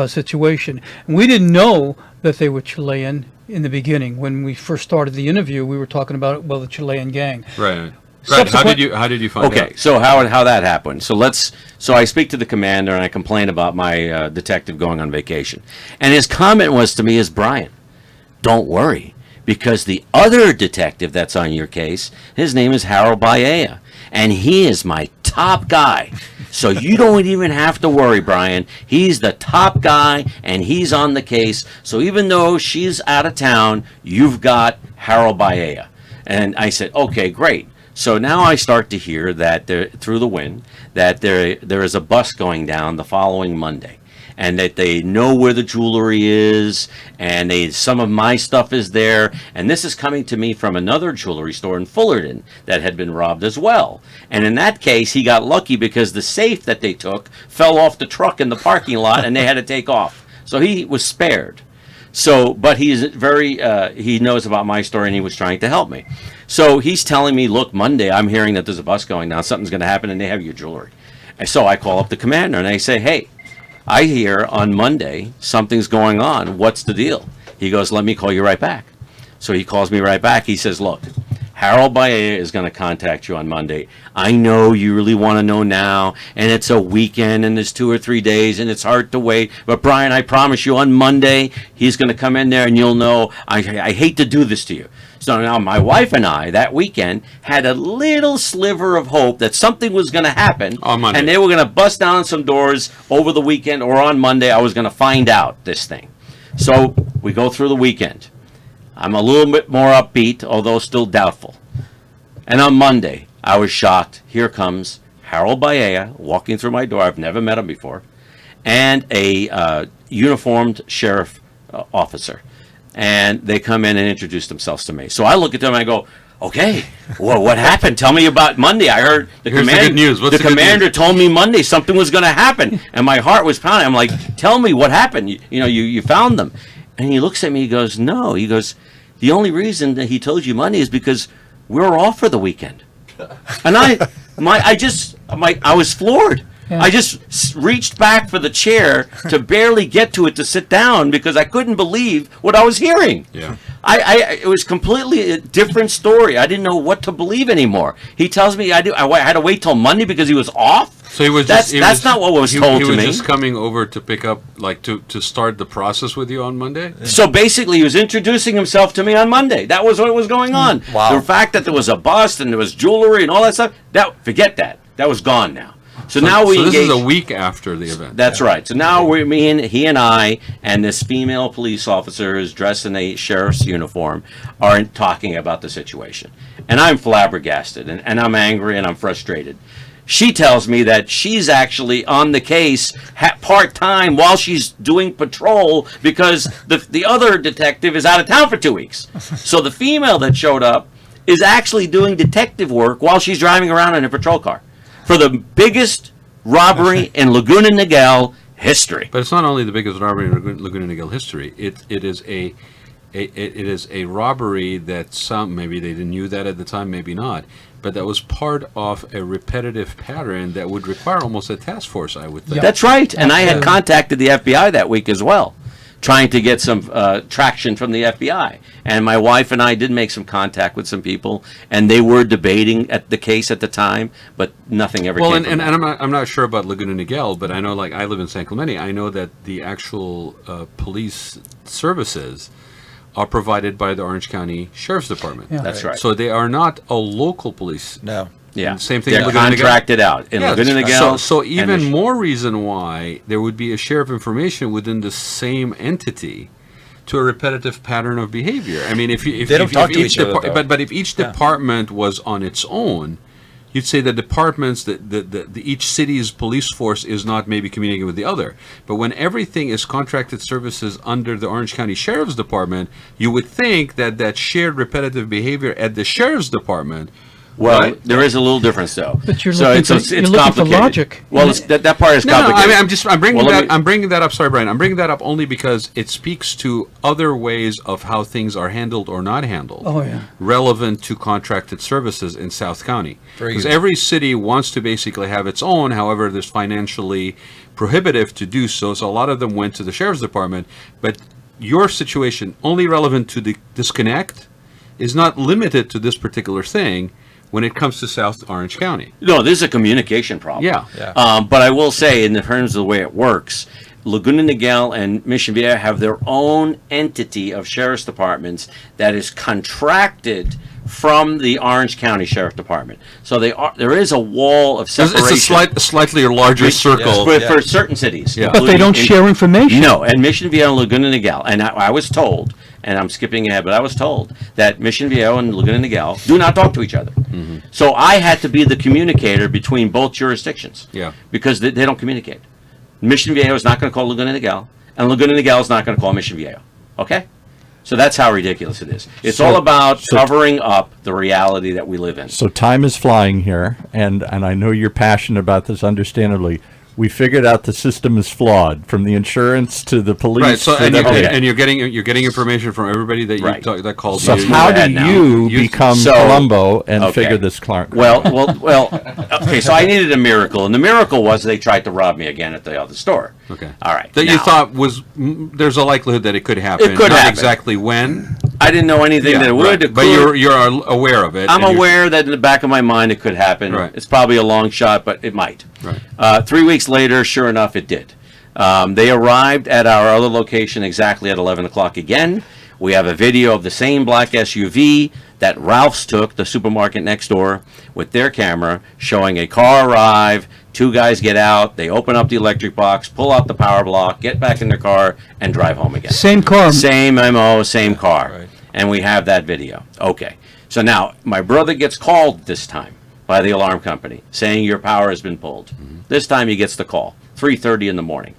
situation. And we didn't know that they were Chilean in the beginning. When we first started the interview, we were talking about, well, the Chilean gang. Right. Subsequent- How did you find out? Okay, so how that happened? So I speak to the commander and I complain about my detective going on vacation, and his comment was to me is, Brian, don't worry, because the other detective that's on your case, his name is Harold Baea, and he is my top guy. So you don't even have to worry, Brian. He's the top guy, and he's on the case. So even though she's out of town, you've got Harold Baea. And I said, okay, great. So now I start to hear that through the wind that there is a bus going down the following Monday, and that they know where the jewelry is, and some of my stuff is there, and this is coming to me from another jewelry store in Fullerton that had been robbed as well. And in that case, he got lucky because the safe that they took fell off the truck in the parking lot, and they had to take off. So he was spared. So, but he's he knows about my story, and he was trying to help me. So he's telling me, look, Monday, I'm hearing that there's a bus going down, something's going to happen, and they have your jewelry. And so I call up the commander, and I say, hey, I hear on Monday something's going on. What's the deal? He goes, let me call you right back. So he calls me right back. He says, look, Harold Baea is going to contact you on Monday. I know you really want to know now, and it's a weekend, and there's 2 or 3 days, and it's hard to wait. But Brian, I promise you, on Monday, he's going to come in there, and you'll know. I hate to do this to you. So now my wife and I, that weekend, had a little sliver of hope that something was going to happen. On Monday. And they were going to bust down some doors over the weekend, or on Monday, I was going to find out this thing. So we go through the weekend. I'm a little bit more upbeat, although still doubtful. And on Monday, I was shocked. Here comes Harold Baea walking through my door. I've never met him before. And a uniformed sheriff officer. And they come in and introduce themselves to me. So I look at them and I go, okay, well, what happened? Tell me about Monday. I heard the Here's the good news. What's the the good commander news? told me Monday something was going to happen. And my heart was pounding. I'm like, tell me what happened. You found them. And he looks at me, he goes, no. He goes, the only reason that he told you Monday is because we're off for the weekend. And I was floored. Yeah. I just reached back for the chair to barely get to it to sit down because I couldn't believe what I was hearing. Yeah. It was completely a different story. I didn't know what to believe anymore. He tells me I had to wait till Monday because he was off. So he was That's not what was told to me. He was just coming over to pick up, to start the process with you on Monday? So basically, he was introducing himself to me on Monday. That was what was going on. Wow. The fact that there was a bust and there was jewelry and all that stuff, forget that. That was gone now. So now we this is engage. a week after the event. That's right. So now he and I and this female police officer is dressed in a sheriff's uniform are talking about the situation. And I'm flabbergasted and I'm angry and I'm frustrated. She tells me that she's actually on the case part-time while she's doing patrol because the other detective is out of town for 2 weeks. So the female that showed up is actually doing detective work while she's driving around in a patrol car for the biggest robbery in Laguna Niguel history. But it's not only the biggest robbery in Laguna Niguel history. It is a robbery that maybe they knew that at the time, maybe not, but that was part of a repetitive pattern that would require almost a task force, I would think. That's right. And I had contacted the FBI that week as well, trying to get some traction from the FBI. And my wife and I did make some contact with some people, and they were debating at the case at the time, but nothing ever came from that. And I'm not sure about Laguna Niguel, but I know, I live in San Clemente, I know that the actual police services are provided by the Orange County Sheriff's Department. Yeah. That's right. So they are not a local police. No. Yeah. Same thing They're in Laguna Niguel. contracted out in Yeah, Laguna Niguel. so and even more reason why there would be a share of information within the same entity to a repetitive pattern of behavior. I mean, if They don't talk to each other, though. but if each department was on its own, you'd say the departments, each city's police force is not maybe communicating with the other. But when everything is contracted services under the Orange County Sheriff's Department, you would think that shared repetitive behavior at the Sheriff's Department. Well, right? there is a little difference, though. But you're so looking it's, for- it's you're looking for complicated. logic. Well, that part is No, complicated. I'm bringing Well, let I'm bringing that up. Sorry, Brian. I'm bringing that up only because it speaks to other ways of how things are handled or not handled. Oh, yeah. Relevant to contracted services in South County. Very Because good. every city wants to basically have its own. However, there's financially prohibitive to do so. So a lot of them went to the sheriff's department. But your situation, only relevant to the disconnect, is not limited to this particular thing when it comes to South Orange County. No, this is a communication problem. Yeah. Yeah. But I will say, in terms of the way it works, Laguna Niguel and Mission Vieja have their own entity of sheriff's departments that is contracted from the Orange County Sheriff Department. So there is a wall of separation. It's a slightly larger circle. for certain cities. Yeah. But they don't share information. No, and Mission Viejo and Laguna Niguel, and I was told, and I'm skipping ahead, but I was told that Mission Viejo and Laguna Niguel do not talk to each other. Mm-hmm. So I had to be the communicator between both jurisdictions. Yeah. Because they don't communicate. Mission Viejo is not going to call Laguna Niguel, and Laguna Niguel is not going to call Mission Viejo. Okay? So that's how ridiculous it is. It's all about covering up the reality that we live in. So time is flying here, and I know you're passionate about this, understandably. we figured out the system is flawed, from the insurance to the police. Right. So to and, the- you're getting information from everybody that Right. that called So you. how ahead do now. you You- become So- Columbo and okay. figure this Clark? Well. Okay, so I needed a miracle, and the miracle was they tried to rob me again at the other store. Okay. All right. That you now, thought there's a likelihood that it could happen. It could Not happen. exactly when. I didn't know anything that it would. right. It But could. you're aware of it. I'm and you're- aware that in the back of my mind it could happen. Right. It's probably a long shot, but it might. Right. 3 weeks later, sure enough, it did. They arrived at our other location exactly at 11 o'clock again. We have a video of the same black SUV that Ralph's took, the supermarket next door, with their camera, showing a car arrive, 2 guys get out, they open up the electric box, pull out the power block, get back in their car, and drive home again. Same car. Same MO, same car. Right. And we have that video. Okay. So now, my brother gets called this time by the alarm company saying your power has been pulled. This time he gets the call, 3:30 in the morning.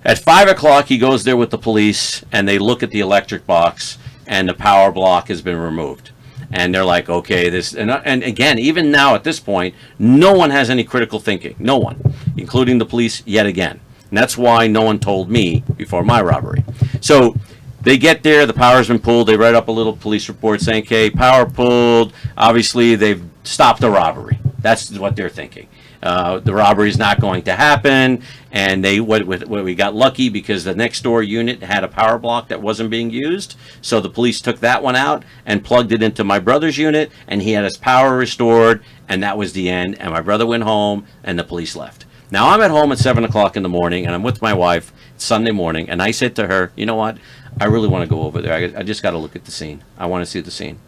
At 5 o'clock, he goes there with the police, and they look at the electric box, and the power block has been removed. And they're like, okay, this, and again, even now at this point, no one has any critical thinking. No one, including the police yet again. And that's why no one told me before my robbery. So they get there, the power's been pulled, they write up a little police report saying, okay, power pulled, obviously they've stopped the robbery. That's what they're thinking. The robbery is not going to happen, and we got lucky because the next door unit had a power block that wasn't being used, so the police took that one out and plugged it into my brother's unit, and he had his power restored, and that was the end, and my brother went home, and the police left. Now I'm at home at 7 o'clock in the morning, and I'm with my wife, it's Sunday morning, and I said to her, you know what, I really want to go over there, I just got to look at the scene, I want to see the scene.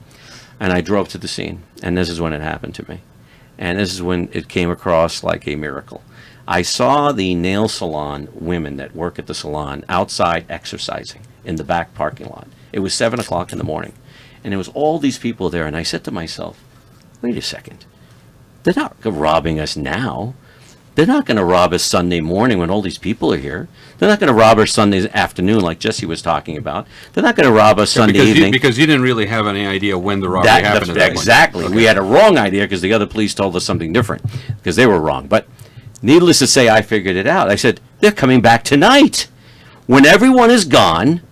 And I drove to the scene, and this is when it happened to me. And this is when it came across like a miracle. I saw the nail salon women that work at the salon outside exercising in the back parking lot. It was 7 o'clock in the morning. And there was all these people there. And I said to myself, wait a second. They're not robbing us now. They're not going to rob us Sunday morning when all these people are here. They're not going to rob us Sunday afternoon like Jesse was talking about. They're not going to rob us Sunday evening. Because you didn't really have any idea when the robbery happened. At that point. Exactly. Okay. We had a wrong idea because the other police told us something different because they were wrong. But needless to say, I figured it out. I said, they're coming back tonight. When everyone is gone,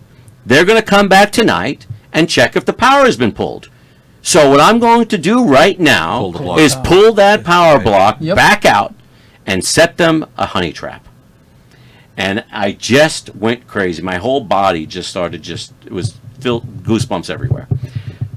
they're going to come back tonight and check if the power has been pulled. So what I'm going to do right now Pull the block is out. pull that power block Yep. back out and set them a honey trap. And I just went crazy. My whole body just started it was filled goosebumps everywhere.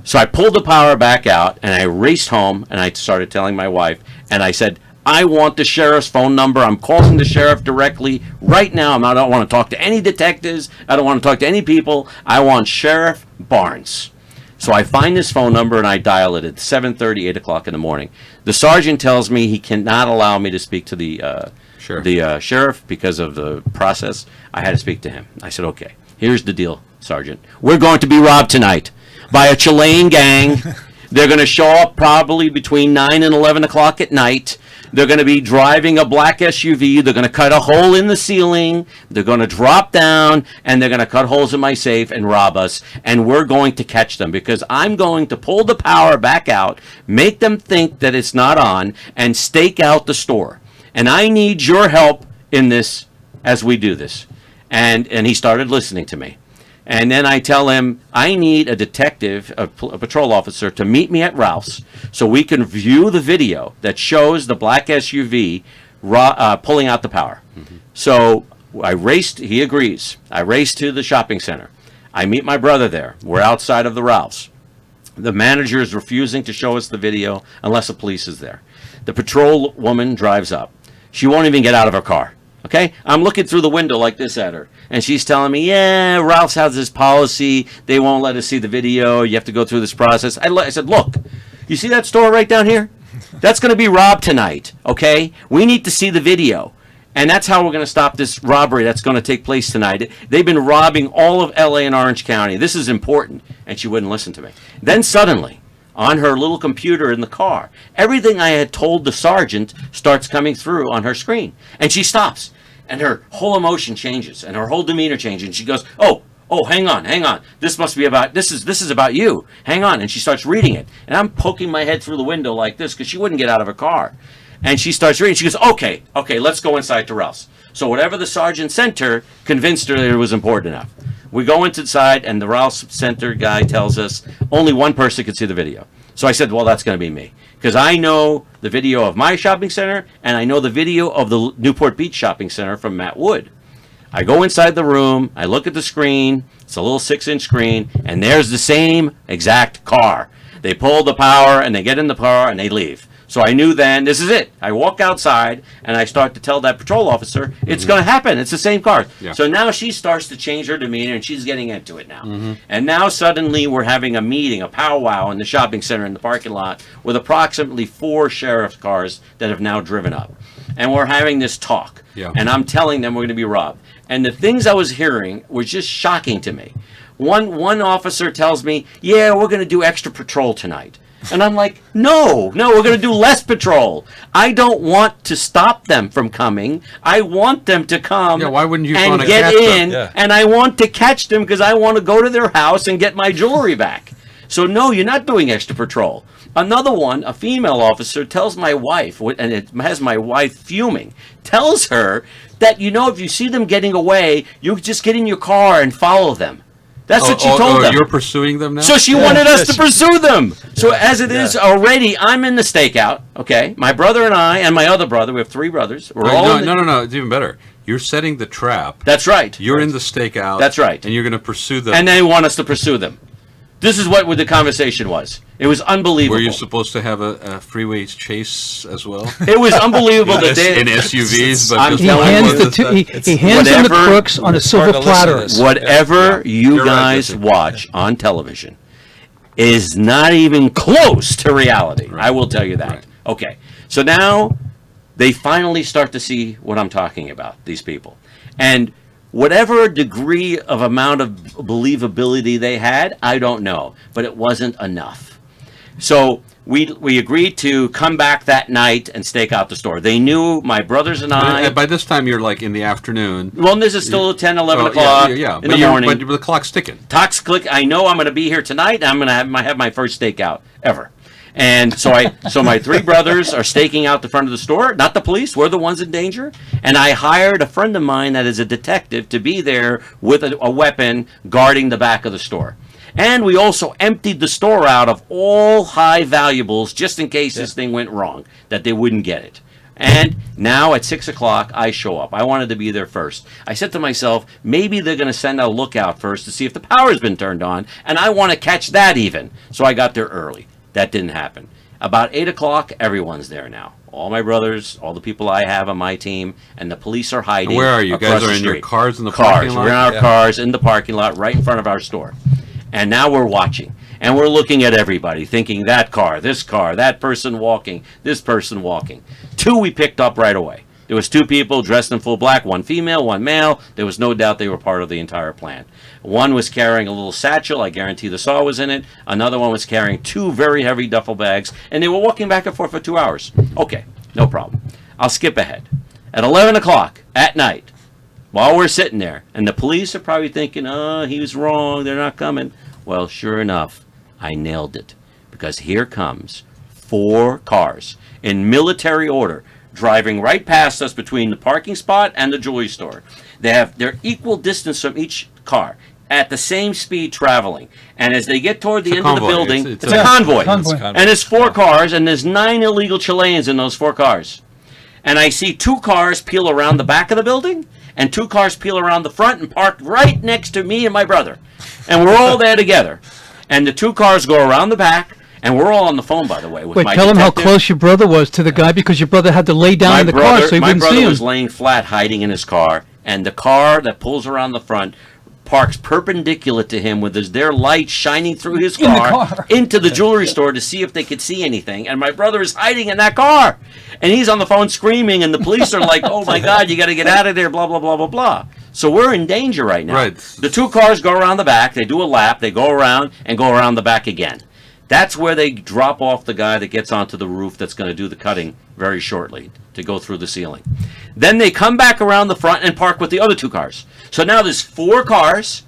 So I pulled the power back out and I raced home and I started telling my wife and I said, I want the sheriff's phone number. I'm calling the sheriff directly right now. I don't want to talk to any detectives. I don't want to talk to any people. I want Sheriff Barnes. So I find this phone number and I dial it at 7:30, 8 o'clock in the morning. The sergeant tells me he cannot allow me to speak to the sheriff because of the process. I had to speak to him. I said, okay, here's the deal, Sergeant. We're going to be robbed tonight by a Chilean gang. They're going to show up probably between 9 and 11 o'clock at night. They're going to be driving a black SUV. They're going to cut a hole in the ceiling. They're going to drop down, and they're going to cut holes in my safe and rob us. And we're going to catch them because I'm going to pull the power back out, make them think that it's not on, and stake out the store. And I need your help in this as we do this. And he started listening to me. And then I tell him, I need a detective, a patrol officer, to meet me at Ralph's so we can view the video that shows the black SUV pulling out the power. Mm-hmm. So I raced, he agrees. I raced to the shopping center. I meet my brother there. We're outside of the Ralph's. The manager is refusing to show us the video unless the police is there. The patrol woman drives up. She won't even get out of her car. Okay, I'm looking through the window like this at her, and she's telling me, yeah, Ralph's has this policy. They won't let us see the video. You have to go through this process. I said, look, you see that store right down here? That's going to be robbed tonight, okay? We need to see the video, and that's how we're going to stop this robbery that's going to take place tonight. They've been robbing all of L.A. and Orange County. This is important, and she wouldn't listen to me. Then suddenly, on her little computer in the car, everything I had told the sergeant starts coming through on her screen, and she stops. And her whole emotion changes, and her whole demeanor changes. And she goes, "Oh, hang on. This must be about this is about you. Hang on." And she starts reading it, and I'm poking my head through the window like this because she wouldn't get out of her car. And she starts reading. She goes, okay, let's go inside to Ralph's. So whatever the sergeant sent her convinced her that it was important enough. We go inside, and the Ralph's Center guy tells us only one person could see the video. So I said, well, that's going to be me. Because I know the video of my shopping center, and I know the video of the Newport Beach shopping center from Matt Wood. I go inside the room, I look at the screen, it's a little 6-inch screen, and there's the same exact car. They pull the power, and they get in the car, and they leave. So I knew then, this is it. I walk outside, and I start to tell that patrol officer, it's going to happen. It's the same car. Yeah. So now she starts to change her demeanor, and she's getting into it now. And now suddenly we're having a meeting, a powwow in the shopping center in the parking lot with approximately 4 sheriff's cars that have now driven up. And we're having this talk. Yeah. And I'm telling them we're going to be robbed. And the things I was hearing were just shocking to me. One officer tells me, yeah, we're going to do extra patrol tonight. And I'm like, no, we're going to do less patrol. I don't want to stop them from coming. I want them to come why wouldn't you and want to get catch them? in. Yeah. And I want to catch them because I want to go to their house and get my jewelry back. So no, you're not doing extra patrol. Another one, a female officer, tells my wife, and it has my wife fuming, tells her that, if you see them getting away, you just get in your car and follow them. That's what she told them. You're pursuing them now? So she wanted us to pursue them. So as it is already, I'm in the stakeout, okay? My brother and I and my other brother, we have 3 brothers. We're all No, it's even better. You're setting the trap. That's right. You're in the stakeout. That's right. And you're going to pursue them. And they want us to pursue them. This is what the conversation was. It was unbelievable. Were you supposed to have a freeway chase as well? It was unbelievable that they... In SUVs? But I'm just He telling one hands you, the was two, that- he hands them the Whatever- crooks on a silver hard to listen to platter. this. Whatever you You're right, guys Jesse. watch on television is not even close to reality. I will tell you that. Right. Okay. So now they finally start to see what I'm talking about, these people. And whatever degree of amount of believability they had, I don't know. But it wasn't enough. So we agreed to come back that night and stake out the store. They knew, my brothers and I... And by this time, you're like in the afternoon. Well, this is still 10, 11 Oh, o'clock in but the morning. But the clock's ticking. Tox click. I know I'm going to be here tonight. And I'm going to have my first stakeout ever. And so my 3 brothers are staking out the front of the store. Not the police. We're the ones in danger. And I hired a friend of mine that is a detective to be there with a weapon guarding the back of the store. And we also emptied the store out of all high valuables just in case this thing went wrong, that they wouldn't get it. And now at 6 o'clock, I show up. I wanted to be there first. I said to myself, maybe they're going to send a lookout first to see if the power's been turned on, and I want to catch that even. So I got there early. That didn't happen. About 8 o'clock, everyone's there now. All my brothers, all the people I have on my team, and the police are hiding. Where are you? Across Guys are the in your street. cars in the parking lot? We're in our cars in the parking lot right in front of our store. And now we're watching. And we're looking at everybody, thinking that car, that person walking, this person walking. 2 we picked up right away. There was 2 people dressed in full black, 1 female, 1 male. There was no doubt they were part of the entire plan. One was carrying a little satchel. I guarantee the saw was in it. Another one was carrying 2 very heavy duffel bags. And they were walking back and forth for 2 hours. Okay, no problem. I'll skip ahead. At 11 o'clock at night, while we're sitting there, and the police are probably thinking, oh, he was wrong, they're not coming. Well, sure enough, I nailed it. Because here comes 4 cars in military order, driving right past us between the parking spot and the jewelry store. They're equal distance from each car, at the same speed traveling. And as they get toward the end of the convoy. building, It's it's a a convoy. convoy. And there's 4 cars, and there's 9 illegal Chileans in those 4 cars. And I see 2 cars peel around the back of the building, and 2 cars peel around the front and park right next to me and my brother. And we're all there together. And the 2 cars go around the back, and we're all on the phone, by the way, with Wait, my tell him how detective. close your brother was to the guy because your brother had to lay down in the car so he My wouldn't see brother him. was laying flat, hiding in his car, and the car that pulls around the front parks perpendicular to him with their light shining through his In the car, car. into the jewelry store to see if they could see anything. And my brother is hiding in that car. And he's on the phone screaming, and the police are like, oh my God, you got to get out of there, blah, blah, blah, blah, blah. So we're in danger right now. Right. The 2 cars go around the back, they do a lap, they go around and go around the back again. That's where they drop off the guy that gets onto the roof that's going to do the cutting very shortly to go through the ceiling. Then they come back around the front and park with the other 2 cars. So now there's 4 cars,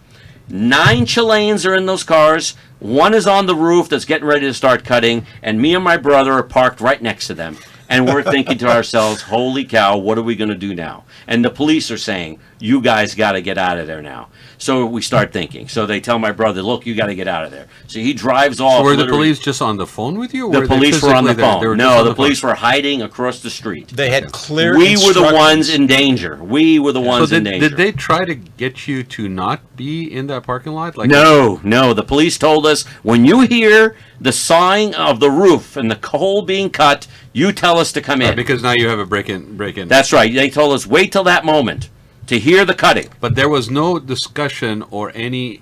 9 Chileans are in those cars, 1 is on the roof that's getting ready to start cutting, and me and my brother are parked right next to them. And we're thinking to ourselves, holy cow, what are we going to do now? And the police are saying, you guys got to get out of there now. So we start thinking. So they tell my brother, look, you got to get out of there. So he drives off. So were the literally- police just on the phone with you? Or The were they police were on the physically there? phone. They were just No, on the police phone. were hiding across the street. They had clear We were the instructions. ones in danger. We were the So ones in did, danger. did they try to get you to not be in that parking lot? Like No. The police told us, when you hear the sawing of the roof and the hole being cut, you tell us to come in. Because now you have a break-in. That's right. They told us, wait till that moment to hear the cutting. But there was no discussion or any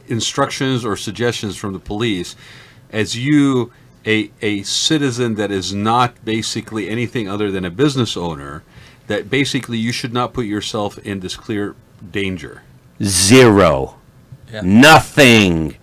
instructions or suggestions from the police as you, a citizen that is not basically anything other than a business owner, that basically you should not put yourself in this clear danger. Zero. Yeah. Nothing.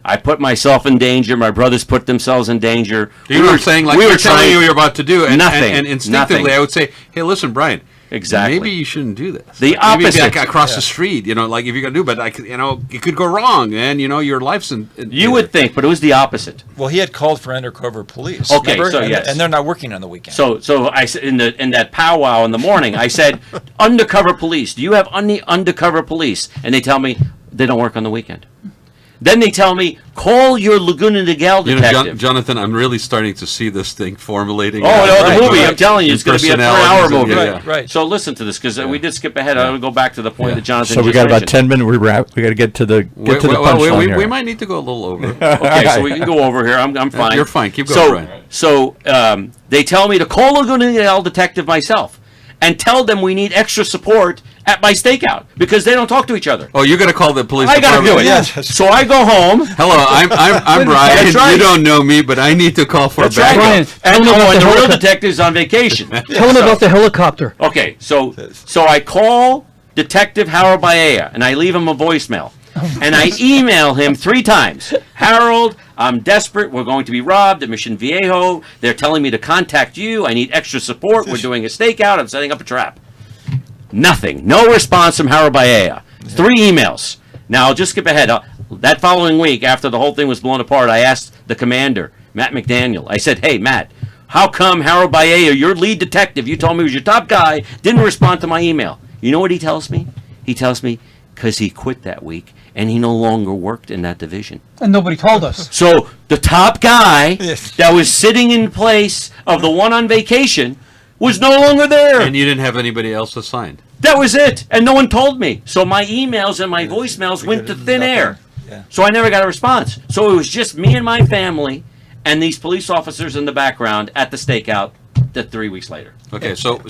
I put myself in danger. My brothers put themselves in danger. You know what I'm saying? Like we we're were telling trying- you what you're about to do, and, Nothing. and instinctively Nothing. I would say, hey, listen, Brian. Exactly. Maybe you shouldn't do this. The Maybe opposite. like across the street, like if you're gonna do, but it could go wrong, and your life's in. You would think, but it was the opposite. Well, he had called for undercover police. Okay, remember? so and, yes. and they're not working on the weekend. So I said in that powwow in the morning, I said, undercover police. Do you have any undercover police? And they tell me they don't work on the weekend. Then they tell me, call your Laguna Niguel detective. Jonathan, I'm really starting to see this thing formulating. Oh, out. no, the Right, movie, right. I'm telling you, it's going to be a 3-hour Personalities and- movie. yeah, Right, right. So listen to this, because we did skip ahead. I want to go back to the point that Jonathan So we just got about mentioned. 10 minutes. We got to get to the punchline here. We might need to go a little over. Okay, so we can go over here. I'm fine. You're fine. Keep going, Brian. So they tell me to call Laguna Niguel detective myself and tell them we need extra support at my stakeout because they don't talk to each other. Oh, you got to call the police. I got to do department. it. Yes. So I go home. Hello, I'm Brian. That's right. You don't know me, but I need to call for That's a right. backup. Brian, And, tell them about and the the real helicopter. detective's on vacation. Tell him about the helicopter. Okay, so I call Detective Harold Baea and I leave him a voicemail. And I email him 3 times. Harold, I'm desperate. We're going to be robbed at Mission Viejo. They're telling me to contact you. I need extra support. We're doing a stakeout. I'm setting up a trap. Nothing. No response from Harold Baea. 3 emails. Now, I'll just skip ahead. That following week, after the whole thing was blown apart, I asked the commander, Matt McDaniel. I said, hey, Matt, how come Harold Baea, your lead detective, you told me was your top guy, didn't respond to my email? You know what he tells me? He tells me, because he quit that week, and he no longer worked in that division. And nobody told us. So the top guy Yes. that was sitting in place of the one on vacation was no longer there. And you didn't have anybody else assigned. That was it. And no one told me. So my emails and my voicemails went to thin air. Yeah. So I never got a response. So it was just me and my family and these police officers in the background at the stakeout 3 weeks later. Okay, so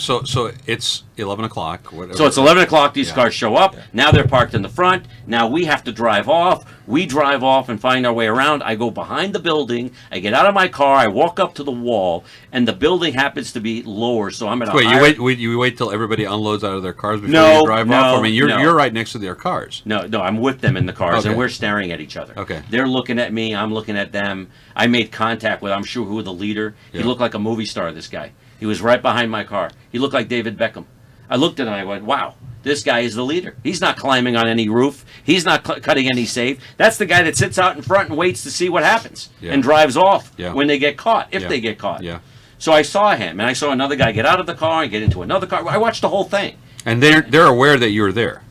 it's 11 o'clock. Whatever. So it's 11 o'clock. These Yeah. cars show up. Now they're parked in the front. Now we have to drive off. We drive off and find our way around. I go behind the building. I get out of my car. I walk up to the wall, and the building happens to be lower. So I'm at a Wait, higher- you wait till everybody unloads out of their cars before No, you drive no, off? I mean, no. you're right next to their cars. No, I'm with them in the cars, and Okay. we're staring at each other. Okay. They're looking at me. I'm looking at them. I made contact with, I'm sure, who the leader. He Yeah. looked like a movie star, this guy. He was right behind my car. He looked like David Beckham. I looked at him and I went, wow, this guy is the leader. He's not climbing on any roof. He's not cutting any safe. That's the guy that sits out in front and waits to see what happens Yeah. and drives off Yeah. when they get caught, if Yeah. they get caught. Yeah. So I saw him, and I saw another guy get out of the car and get into another car. I watched the whole thing. And they're aware that you're there.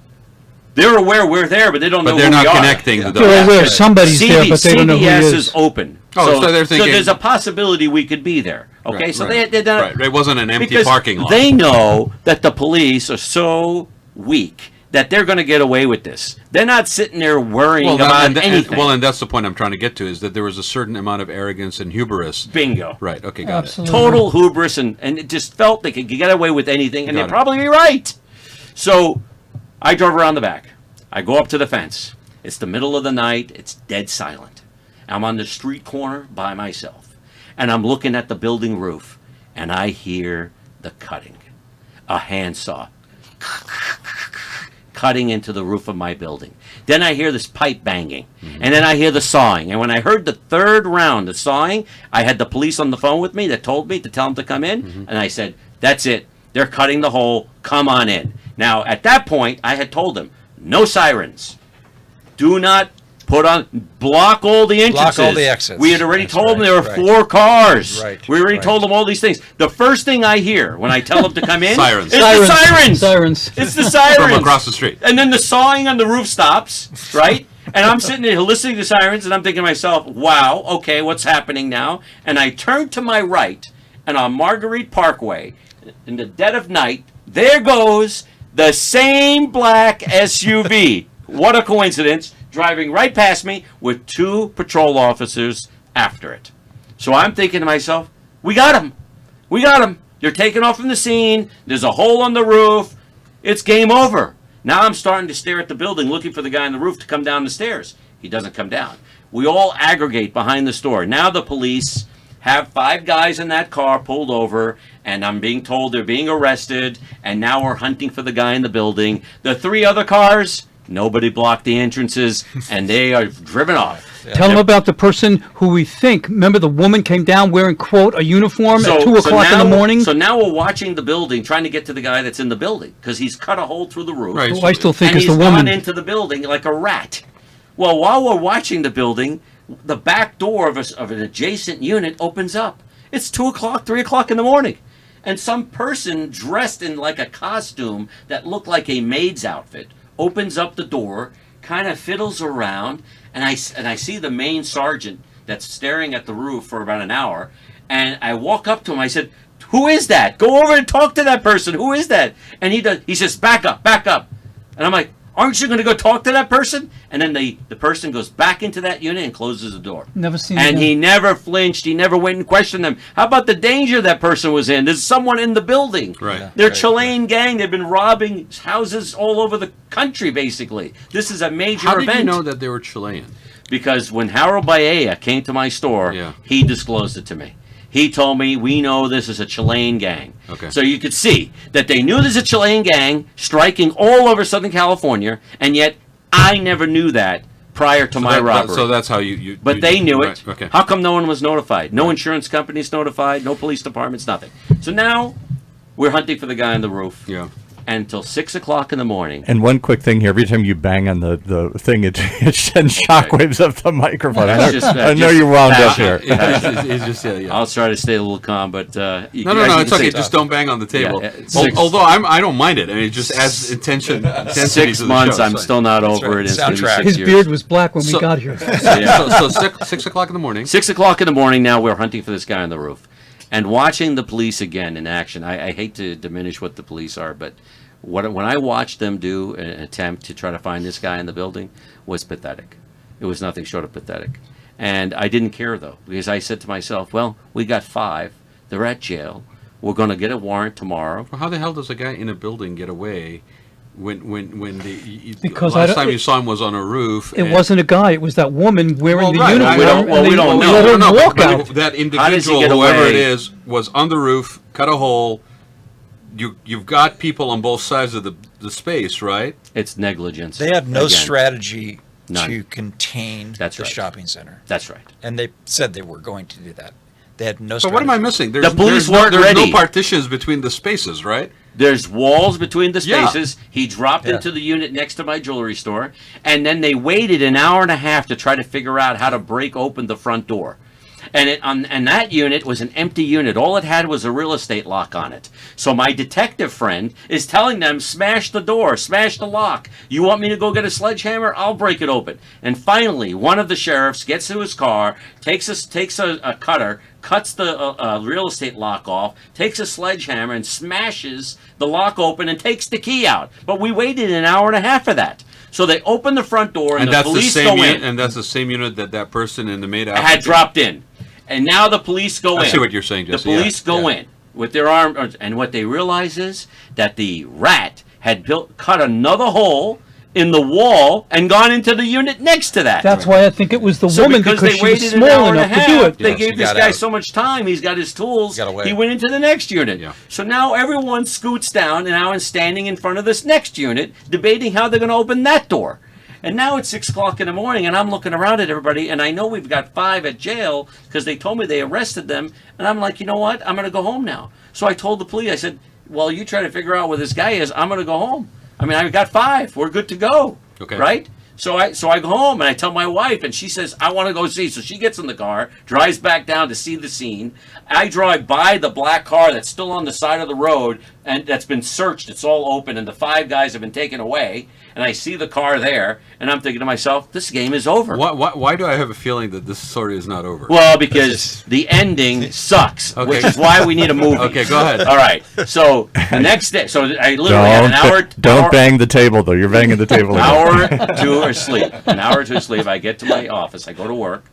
They're aware we're there, but they don't But know they're who not we are. connecting the They're dots. aware somebody's there, but they don't know who he CBS is. is open. Oh, so they're thinking- So there's a possibility we could be there. Okay, Right, so right. they're not. Right, it wasn't an empty because parking lot. They know that the police are so weak that they're going to get away with this. They're not sitting there worrying about anything. And that's the point I'm trying to get to, is that there was a certain amount of arrogance and hubris. Bingo. Right, okay, got Absolutely. Total hubris, and it just felt they could get away with anything, and Got they're it. probably right. So I drove around the back. I go up to the fence. It's the middle of the night. It's dead silent. I'm on the street corner by myself. And I'm looking at the building roof. And I hear the cutting. A handsaw cutting into the roof of my building. Then I hear this pipe banging. And then I hear the sawing. And when I heard the third round of sawing, I had the police on the phone with me that told me to tell them to come in. And I said, that's it. They're cutting the hole. Come on in. Now, at that point, I had told them, no sirens. Do not block all the entrances. Block all the exits. We had already That's told them right, there were right. 4 cars. Right, We already right. told them all these things. The first thing I hear when I tell them to come in Sirens. is the sirens. Sirens. It's the sirens. From across the street. And then the sawing on the roof stops, right? And I'm sitting there listening to sirens, and I'm thinking to myself, wow, okay, what's happening now? And I turn to my right, and on Marguerite Parkway, in the dead of night, there goes the same black SUV. What a coincidence, driving right past me with 2 patrol officers after it. So I'm thinking to myself, we got him. We got him. They're taking off from the scene. There's a hole on the roof. It's game over. Now I'm starting to stare at the building, looking for the guy on the roof to come down the stairs. He doesn't come down. We all aggregate behind the store. Now the police have 5 guys in that car pulled over, and I'm being told they're being arrested, and now we're hunting for the guy in the building. The 3 other cars, nobody blocked the entrances, and they are driven off. Tell them about the person who we think. Remember, the woman came down wearing, quote, a uniform at 2 o'clock in the morning? So now we're watching the building, trying to get to the guy that's in the building, because he's cut a hole through the roof. Right. Who I still think And is he's the gone woman. into the building like a rat. Well, while we're watching the building, the back door of an adjacent unit opens up. It's 2 o'clock, 3 o'clock in the morning. And some person dressed in like a costume that looked like a maid's outfit opens up the door, kind of fiddles around, and I see the main sergeant that's staring at the roof for about an hour. And I walk up to him. I said, "Who is that? Go over and talk to that person. Who is that?" And he says, back up. And I'm like, aren't you going to go talk to that person? And then the person goes back into that unit and closes the door. Never seen And him. he never flinched. He never went and questioned them. How about the danger that person was in? There's someone in the building. Right. Yeah. They're Right, Chilean gang. They've been robbing houses all over the country, basically. This is a major How event. did you know that they were Chilean? Because when Harold Baea came to my store, Yeah. he disclosed it to me. He told me, we know this is a Chilean gang. Okay. So you could see that they knew there's a Chilean gang striking all over Southern California, and yet I never knew that prior to my robbery. So that's how you But you- they knew right, it. Okay. How come no one was notified? No insurance companies notified, no police departments, nothing. So now we're hunting for the guy on the roof. Yeah. Until 6 o'clock in the morning. And one quick thing here: every time you bang on the thing, it sends shockwaves up the microphone. I know you wound up here. It's just yeah. I'll try to stay a little calm, but No, it's okay. Just don't bang on the table. Yeah, six- Although I don't mind it. I mean, it just adds intensity 6 to the months, show. I'm still not over right. it. It's gonna be Soundtrack. 6 His years. beard was black when we So- got here. Yeah. So 6 o'clock in the morning. 6 o'clock in the morning now, we're hunting for this guy on the roof. And watching the police again in action, I hate to diminish what the police are, but when I watched them do an attempt to try to find this guy in the building was pathetic. It was nothing short of pathetic. And I didn't care, though, because I said to myself, well, we got 5. They're at jail. We're going to get a warrant tomorrow. Well, how the hell does a guy in a building get away when Because the I last don't- time you saw him was on a roof? It wasn't a guy. It was that woman wearing Well, the right, uniform. we don't- well, and we they don't know. let her No, walk but out. that How does he individual, get whoever away? it is, was on the roof, cut a hole. You've got people on both sides of the space, right? It's negligence. They had no Again. strategy None. to contain That's the right. shopping center. That's right. And they said they were going to do that. They had no So strategy. what am I missing? The police weren't there's ready. no partitions between the spaces, right? There's walls between the Yeah. spaces. He dropped Yeah. into the unit next to my jewelry store, and then they waited an hour and a half to try to figure out how to break open the front door. And that unit was an empty unit. All it had was a real estate lock on it. So my detective friend is telling them, smash the door, smash the lock. You want me to go get a sledgehammer? I'll break it open. And finally, one of the sheriffs gets to his car, takes a cutter, cuts the real estate lock off, takes a sledgehammer and smashes the lock open and takes the key out. But we waited an hour and a half for that. So they open the front door and the that's the police same go unit, in. and that's the same unit that person in the maid outfit Had dropped in. And now the police go in. I see what you're saying, Jesse. The police go in with their arm, and what they realize is that the rat had cut another hole in the wall and gone into the unit next to that. That's why I think it was the So woman because because they she was waited an small hour and a enough to half, do it. they Yeah, gave she this got guy out. so much time. He's got his tools. Got away. He went into the next unit. Yeah. So now everyone scoots down and now is standing in front of this next unit, debating how they're going to open that door. And now it's 6 o'clock in the morning, and I'm looking around at everybody, and I know we've got 5 at jail because they told me they arrested them. And I'm like, you know what? I'm going to go home now. So I told the police, I said, well, you try to figure out where this guy is. I'm going to go home. I mean, I've got 5. We're good to go. Okay. Right? So I go home and I tell my wife, and she says, I want to go see. So she gets in the car, drives back down to see the scene. I drive by the black car that's still on the side of the road and that's been searched. It's all open, and the 5 guys have been taken away. And I see the car there, and I'm thinking to myself, this game is over. Why do I have a feeling that this story is not over? Well, because the ending sucks, Okay. which is why we need a movie. Okay, go ahead. All right. So the next day, so I literally had an hour. Don't bang the table, though. You're banging the table. An hour to asleep. An hour to sleep. I get to my office. I go to work,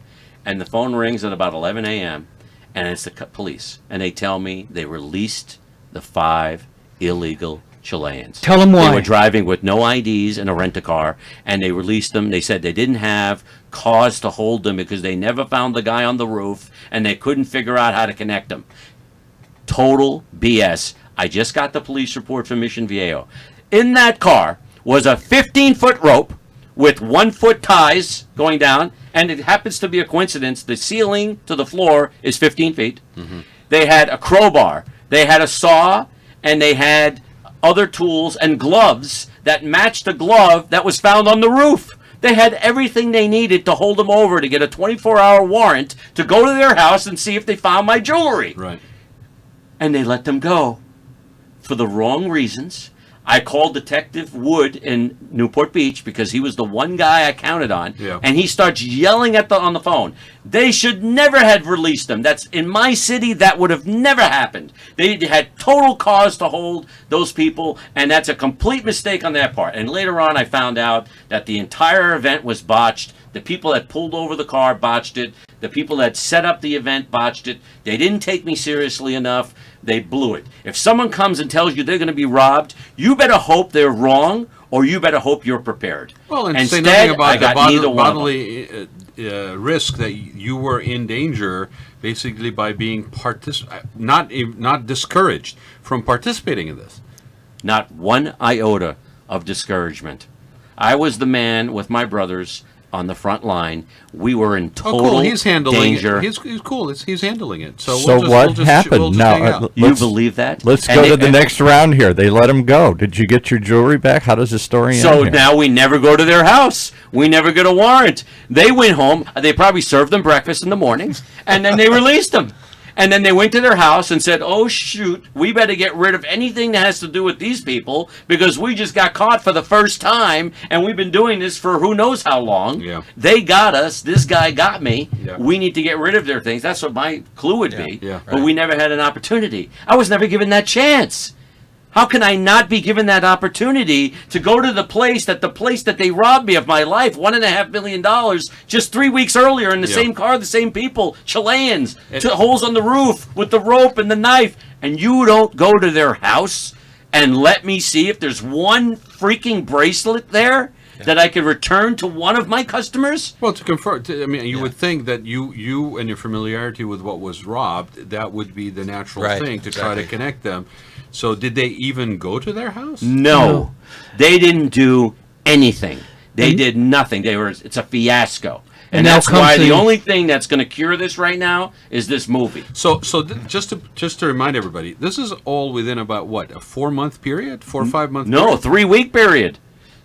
and the phone rings at about 11 a.m., and it's the police. And they tell me they released the 5 illegal Chileans. Tell them why. They were driving with no IDs in a rent-a-car, and they released them. They said they didn't have cause to hold them because they never found the guy on the roof, and they couldn't figure out how to connect them. Total BS. I just got the police report from Mission Viejo. In that car was a 15-foot rope with 1-foot ties going down, and it happens to be a coincidence. The ceiling to the floor is 15 feet. Mm-hmm. They had a crowbar. They had a saw, and they had other tools and gloves that matched the glove that was found on the roof. They had everything they needed to hold them over to get a 24-hour warrant to go to their house and see if they found my jewelry. Right. And they let them go for the wrong reasons. I called Detective Wood in Newport Beach because he was the one guy I counted on. Yeah. And he starts yelling on the phone. They should never have released them. That's in my city. That would have never happened. They had total cause to hold those people, and that's a complete mistake on their part. And later on, I found out that the entire event was botched. The people that pulled over the car botched it. The people that set up the event botched it. They didn't take me seriously enough. They blew it. If someone comes and tells you they're going to be robbed, you better hope they're wrong, or you better hope you're prepared. Well, and say Instead, nothing about I got neither one of them. bodily risk that you were in danger, basically by being not discouraged from participating in this. Not one iota of discouragement. I was the man with my brothers on the front line. We were in total He's handling danger. it. He's cool. He's handling it. So, what happened? We'll just Now, hang out. You believe that? Let's And go they- to the next round here. They let him go. Did you get your jewelry back? How does the story end So here? now we never go to their house. We never get a warrant. They went home. They probably served them breakfast in the mornings, and then they released them. And then they went to their house and said, oh, shoot, we better get rid of anything that has to do with these people because we just got caught for the first time, and we've been doing this for who knows how long. Yeah. They got us. This guy got me. Yeah. We need to get rid of their things. That's what my clue would be. Yeah. But we never had an opportunity. I was never given that chance. How can I not be given that opportunity to go to the place that they robbed me of my life, $1.5 million, just 3 weeks earlier in the same car, the same people, Chileans, holes on the roof with the rope and the knife, and you don't go to their house and let me see if there's one freaking bracelet there that I could return to one of my customers? Well, to confirm, you would think that you and your familiarity with what was robbed, that would be the natural thing to try to connect them. So did they even go to their house? No. They didn't do anything. They did nothing. It's a fiasco. And now that's why comes the the- only thing that's going to cure this right now is this movie. So just to remind everybody, this is all within about what, a 4-month period, 4 or 5 month? No, period? 3-week period.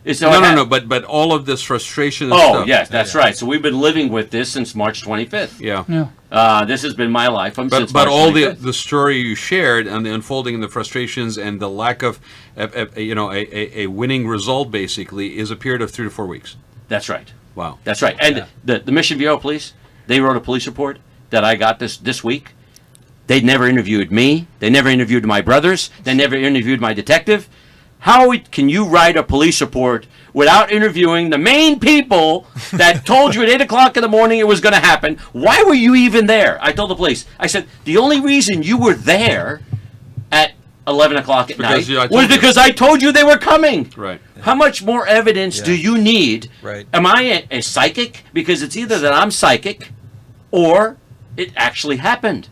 It's No. But all of this frustration. And Oh, stuff. yes, that's right. So we've been living with this since March 25th. Yeah. This has been my life since But March all 25th. the story you shared and the unfolding and the frustrations and the lack of a winning result basically is a period of 3 to 4 weeks. That's right. Wow. That's right. And the Mission Viejo police, they wrote a police report that I got this week. They never interviewed me. They never interviewed my brothers. They never interviewed my detective. How can you write a police report without interviewing the main people that told you at 8 o'clock in the morning it was going to happen? Why were you even there? I told the police. I said, the only reason you were there at 11 o'clock at night was because I told you they were coming. Right. How much more evidence do you need? Right. Am I a psychic? Because it's either that I'm psychic or it actually happened.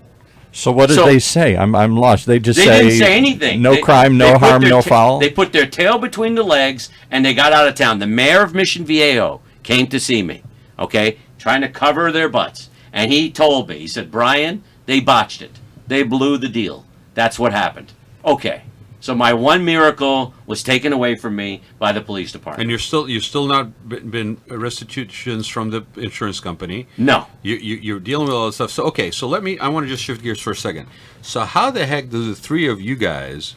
So what did they say? I'm lost. They just They didn't say anything. No crime, no harm, no foul. They put their tail between the legs and they got out of town. The mayor of Mission Viejo came to see me, okay, trying to cover their butts. And he told me, he said, Brian, they botched it. They blew the deal. That's what happened. Okay, So my one miracle was taken away from me by the police department. And you're still not been restitutions from the insurance company. No. You're dealing with all this stuff. So okay, so I want to just shift gears for a second. So how the heck do the three of you guys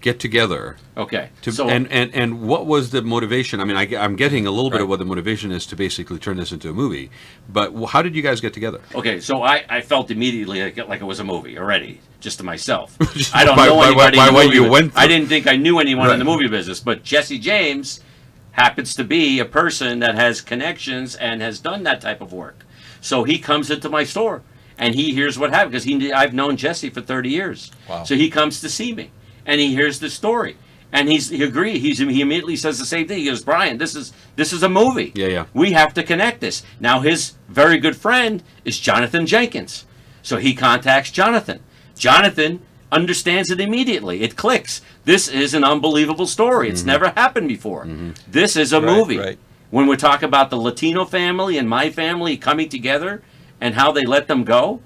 get together? Okay. And what was the motivation? I mean, I'm getting a little bit of what the motivation is to basically turn this into a movie, but how did you guys get together? Okay, so I felt immediately like it was a movie already, just to myself. I don't know anybody in the movie you went through. I didn't think I knew anyone in the movie business, but Jesse James happens to be a person that has connections and has done that type of work. So he comes into my store and he hears what happened because I've known Jesse for 30 years. Wow. So he comes to see me and he hears the story. And he agreed. He immediately says the same thing. He goes, Brian, this is a movie. Yeah. We have to connect this. Now his very good friend is Jonathan Jenkins. So he contacts Jonathan. Jonathan understands it immediately. It clicks. This is an unbelievable story. It's never happened before. This is a movie. Right. When we talk about the Latino family and my family coming together and how they let them go.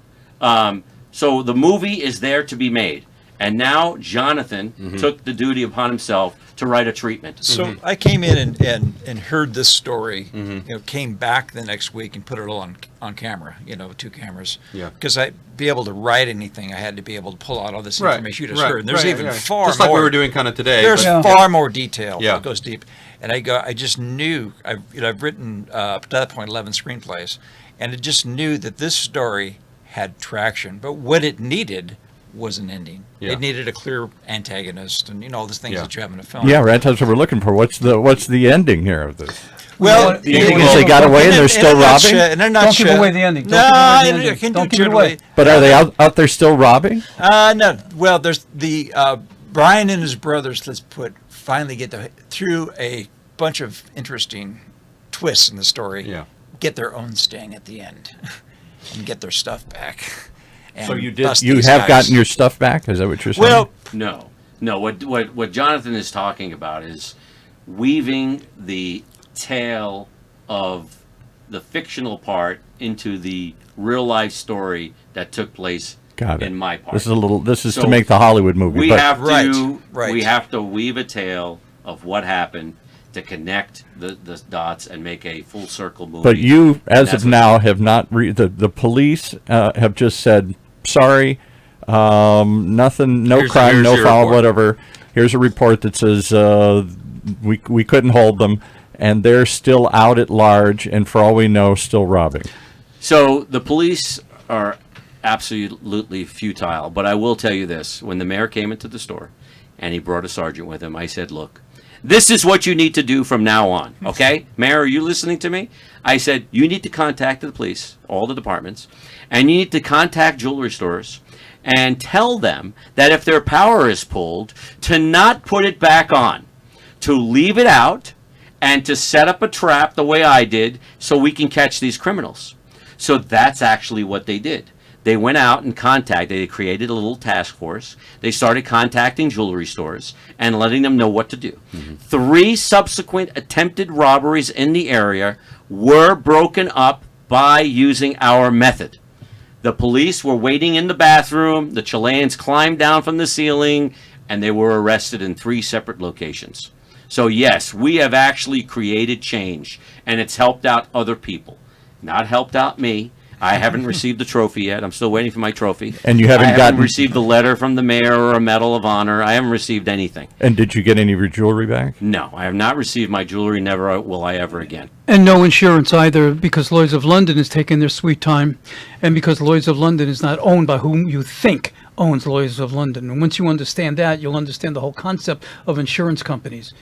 So the movie is there to be made. And now Jonathan took the duty upon himself to write a treatment. So I came in and heard this story, came back the next week and put it all on camera, 2 cameras. Yeah. Because I'd be able to write anything, I had to be able to pull out all this information you just heard. And there's even far just more. like we were doing kind of today. There's far more detail. Yeah. It goes deep. And I just knew, I've written, up to that point, 11 screenplays, and I just knew that this story had traction. But what it needed was an ending. Yeah. It needed a clear antagonist and all the things that you have in a film. Yeah, right. That's what we're looking for. What's the ending here of this? Well, they got away and they're still robbing? Don't give away the ending. No, I can do it away. But are they out there still robbing? No. Well, there's the Brian and his brothers. Finally get through a bunch of interesting twists in the story. Yeah. Get their own sting at the end, and get their stuff back. So you have gotten your stuff back? Is that what you're saying? Well, no. What Jonathan is talking about is weaving the tale of the fictional part into the real life story that took place in my part. This is to make the Hollywood movie. We have to Right. we have to weave a tale of what happened to connect the dots and make a full circle movie. But you, as of now, have not. The police have just said, sorry, nothing, no crime, no foul, whatever. Here's a report that says we couldn't hold them, and they're still out at large, and for all we know, still robbing. So the police are absolutely futile. But I will tell you this: when the mayor came into the store, and he brought a sergeant with him, I said, "Look, this is what you need to do from now on, okay? Mayor, are you listening to me?" I said, you need to contact the police, all the departments, and you need to contact jewelry stores and tell them that if their power is pulled, to not put it back on, to leave it out, and to set up a trap the way I did so we can catch these criminals. So that's actually what they did. They went out and they created a little task force. They started contacting jewelry stores and letting them know what to do. 3 subsequent attempted robberies in the area were broken up by using our method. The police were waiting in the bathroom. The Chileans climbed down from the ceiling, and they were arrested in 3 separate locations. So yes, we have actually created change, and it's helped out other people. Not helped out me. I haven't received the trophy yet. I'm still waiting for my trophy. And you haven't received a letter from the mayor or a medal of honor. I haven't received anything. And did you get any of your jewelry back? No, I have not received my jewelry. Never will I ever again. And no insurance either, because Lloyd's of London is taking their sweet time, and because Lloyd's of London is not owned by whom you think owns Lloyd's of London. And once you understand that, you'll understand the whole concept of insurance companies.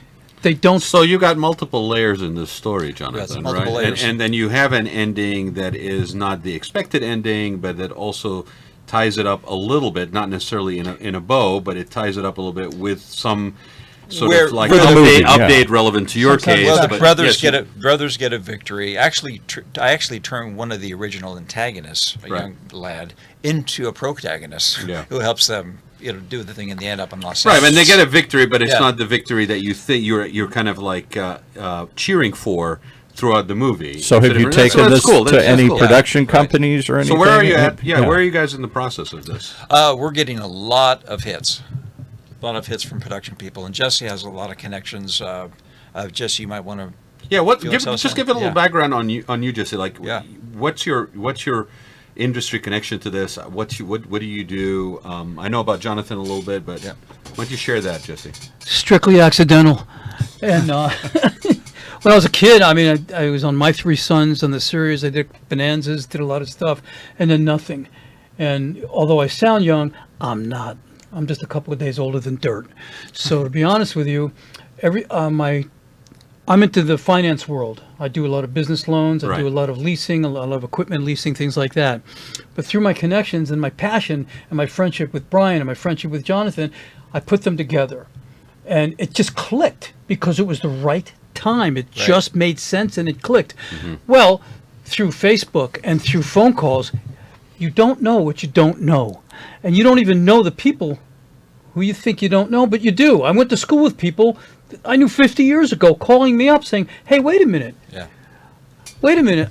They don't. So you got multiple layers in this story, Jonathan, Yes, multiple right? layers. And then you have an ending that is not the expected ending, but that also ties it up a little bit, not necessarily in a bow, but it ties it up a little bit with some sort of like update relevant to your case. Well, the but brothers get a victory. Actually, I actually turned one of the original antagonists, a young lad, into a protagonist who helps them. Do the thing in the end up in Los Angeles. Right, and they get a victory, but it's not the victory that you think you're kind of like cheering for throughout the movie. So have you taken this to any production companies or anything? So where are you at? Where are you guys in the process of this? We're getting a lot of hits. lot of hits from production people, and Jesse has a lot of connections. Jesse, you might want to. Yeah, Give it a little yeah. background on you, Jesse. Like, Yeah. what's your industry connection to this? What do you do? I know about Jonathan a little bit, but Yeah. why don't you share that, Jesse? Strictly accidental. And when I was a kid, I mean, I was on My Three Sons on the series. I did Bonanzas, did a lot of stuff, and then nothing. And although I sound young, I'm not. I'm just a couple of days older than dirt. So to be honest with you, I'm into the finance world. I do a lot of business loans. I Right. do a lot of leasing, a lot of equipment leasing, things like that. But through my connections and my passion and my friendship with Brian and my friendship with Jonathan, I put them together. And it just clicked because it was the right time. It just made sense and it clicked. Well, through Facebook and through phone calls, you don't know what you don't know. And you don't even know the people who you think you don't know, but you do. I went to school with people that I knew 50 years ago calling me up saying, hey, wait a minute. Yeah. Wait a minute.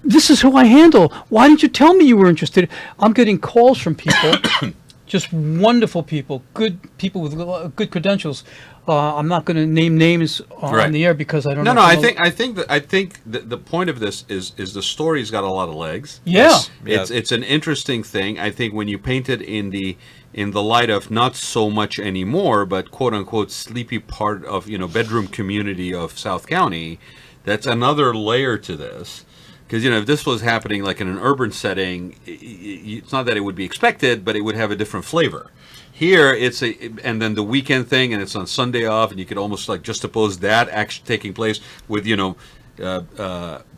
This is who I handle. Why didn't you tell me you were interested? I'm getting calls from people, just wonderful people, good people with good credentials. I'm not going to name names on Right. the air because I don't No, know. no. I think the point of this is the story's got a lot of legs. Yeah. Yes. It's an interesting thing. I think when you paint it in the light of not so much anymore, but quote unquote sleepy part of bedroom community of South County, that's another layer to this. Because if this was happening like in an urban setting, it's not that it would be expected, but it would have a different flavor. Here, and then the weekend thing, and it's on Sunday off, and you could almost like juxtapose that actually taking place with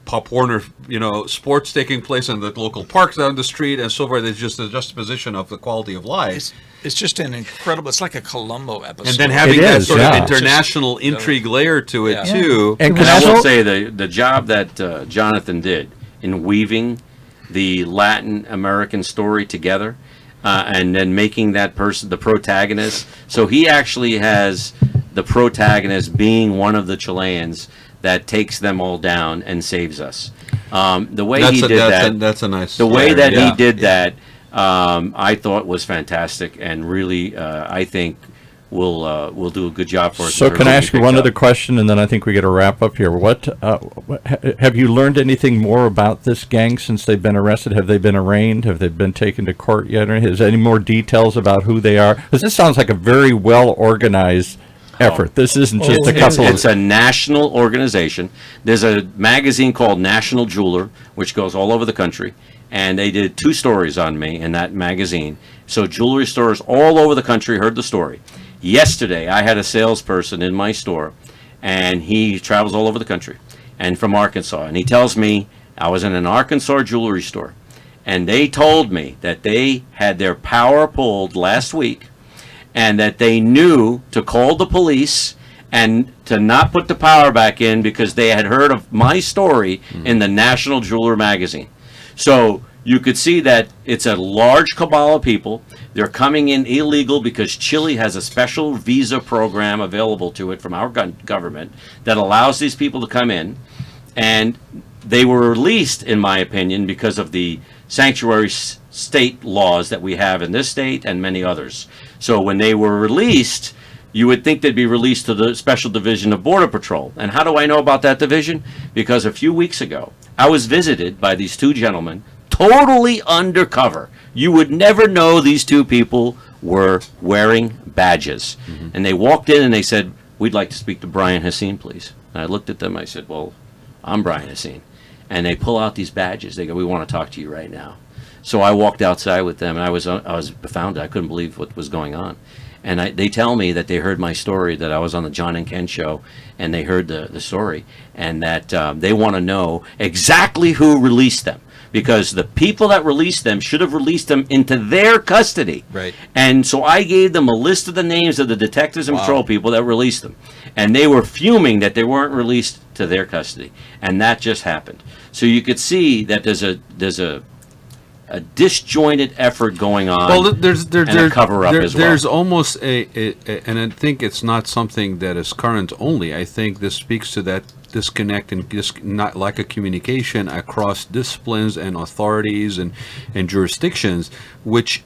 Pop Warner, sports taking place in the local parks down the street and so forth. It's just a juxtaposition of the quality of life. It's just an incredible. It's like a Columbo episode. And then having It that is, sort yeah. of international intrigue layer to it Yeah. too. And And I can will I say the job that Jonathan did in weaving the Latin American story together, and then making that person the protagonist. So he actually has the protagonist being one of the Chileans that takes them all down and saves us. The way he did that, that's a nice. the way layer, that yeah. he did that, I thought was fantastic, and really, I think we'll do a good job for us. So can I ask you one other question, and then I think we got to wrap up here. What have you learned anything more about this gang since they've been arrested? Have they been arraigned? Have they been taken to court yet? Or is there any more details about who they are? Because this sounds like a very well organized effort. This isn't just a couple It's of. a national organization. There's a magazine called National Jeweler, which goes all over the country, and they did 2 stories on me in that magazine. So jewelry stores all over the country heard the story. Yesterday, I had a salesperson in my store, and he travels all over the country, and from Arkansas, and he tells me I was in an Arkansas jewelry store, and they told me that they had their power pulled last week, and that they knew to call the police and to not put the power back in because they had heard of my story in the National Jeweler magazine. So you could see that it's a large cabal of people. They're coming in illegal because Chile has a special visa program available to it from our government that allows these people to come in. And they were released, in my opinion, because of the sanctuary state laws that we have in this state and many others. So when they were released, you would think they'd be released to the Special Division of Border Patrol. And how do I know about that division? Because a few weeks ago, I was visited by these 2 gentlemen, totally undercover. You would never know these 2 people were wearing badges. And they walked in and they said, "We'd like to speak to Brian Hassine, please." And I looked at them, I said, "Well, I'm Brian Hassine." And they pull out these badges. They go, "We want to talk to you right now." So I walked outside with them, and I was befounded. I couldn't believe what was going on. And they tell me that they heard my story, that I was on the John and Ken show, and they heard the story, and that they want to know exactly who released them. Because the people that released them should have released them into their custody. Right. And so I gave them a list of the names of the detectives and patrol people that released them. And they were fuming that they weren't released to their custody. And that just happened. So you could see that there's a disjointed effort going on. Well, there's a cover-up as well. There's almost and I think it's not something that is current only. I think this speaks to that disconnect and not lack of communication across disciplines and authorities and jurisdictions, which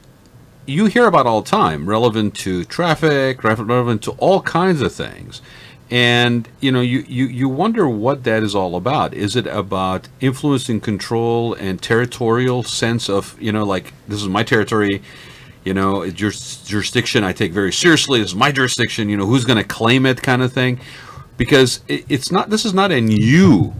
you hear about all the time, relevant to traffic, relevant to all kinds of things. And, you wonder what that is all about. Is it about influence and control and territorial sense of, like, this is my territory, jurisdiction I take very seriously. This is my jurisdiction, who's going to claim it kind of thing? Because this is not a new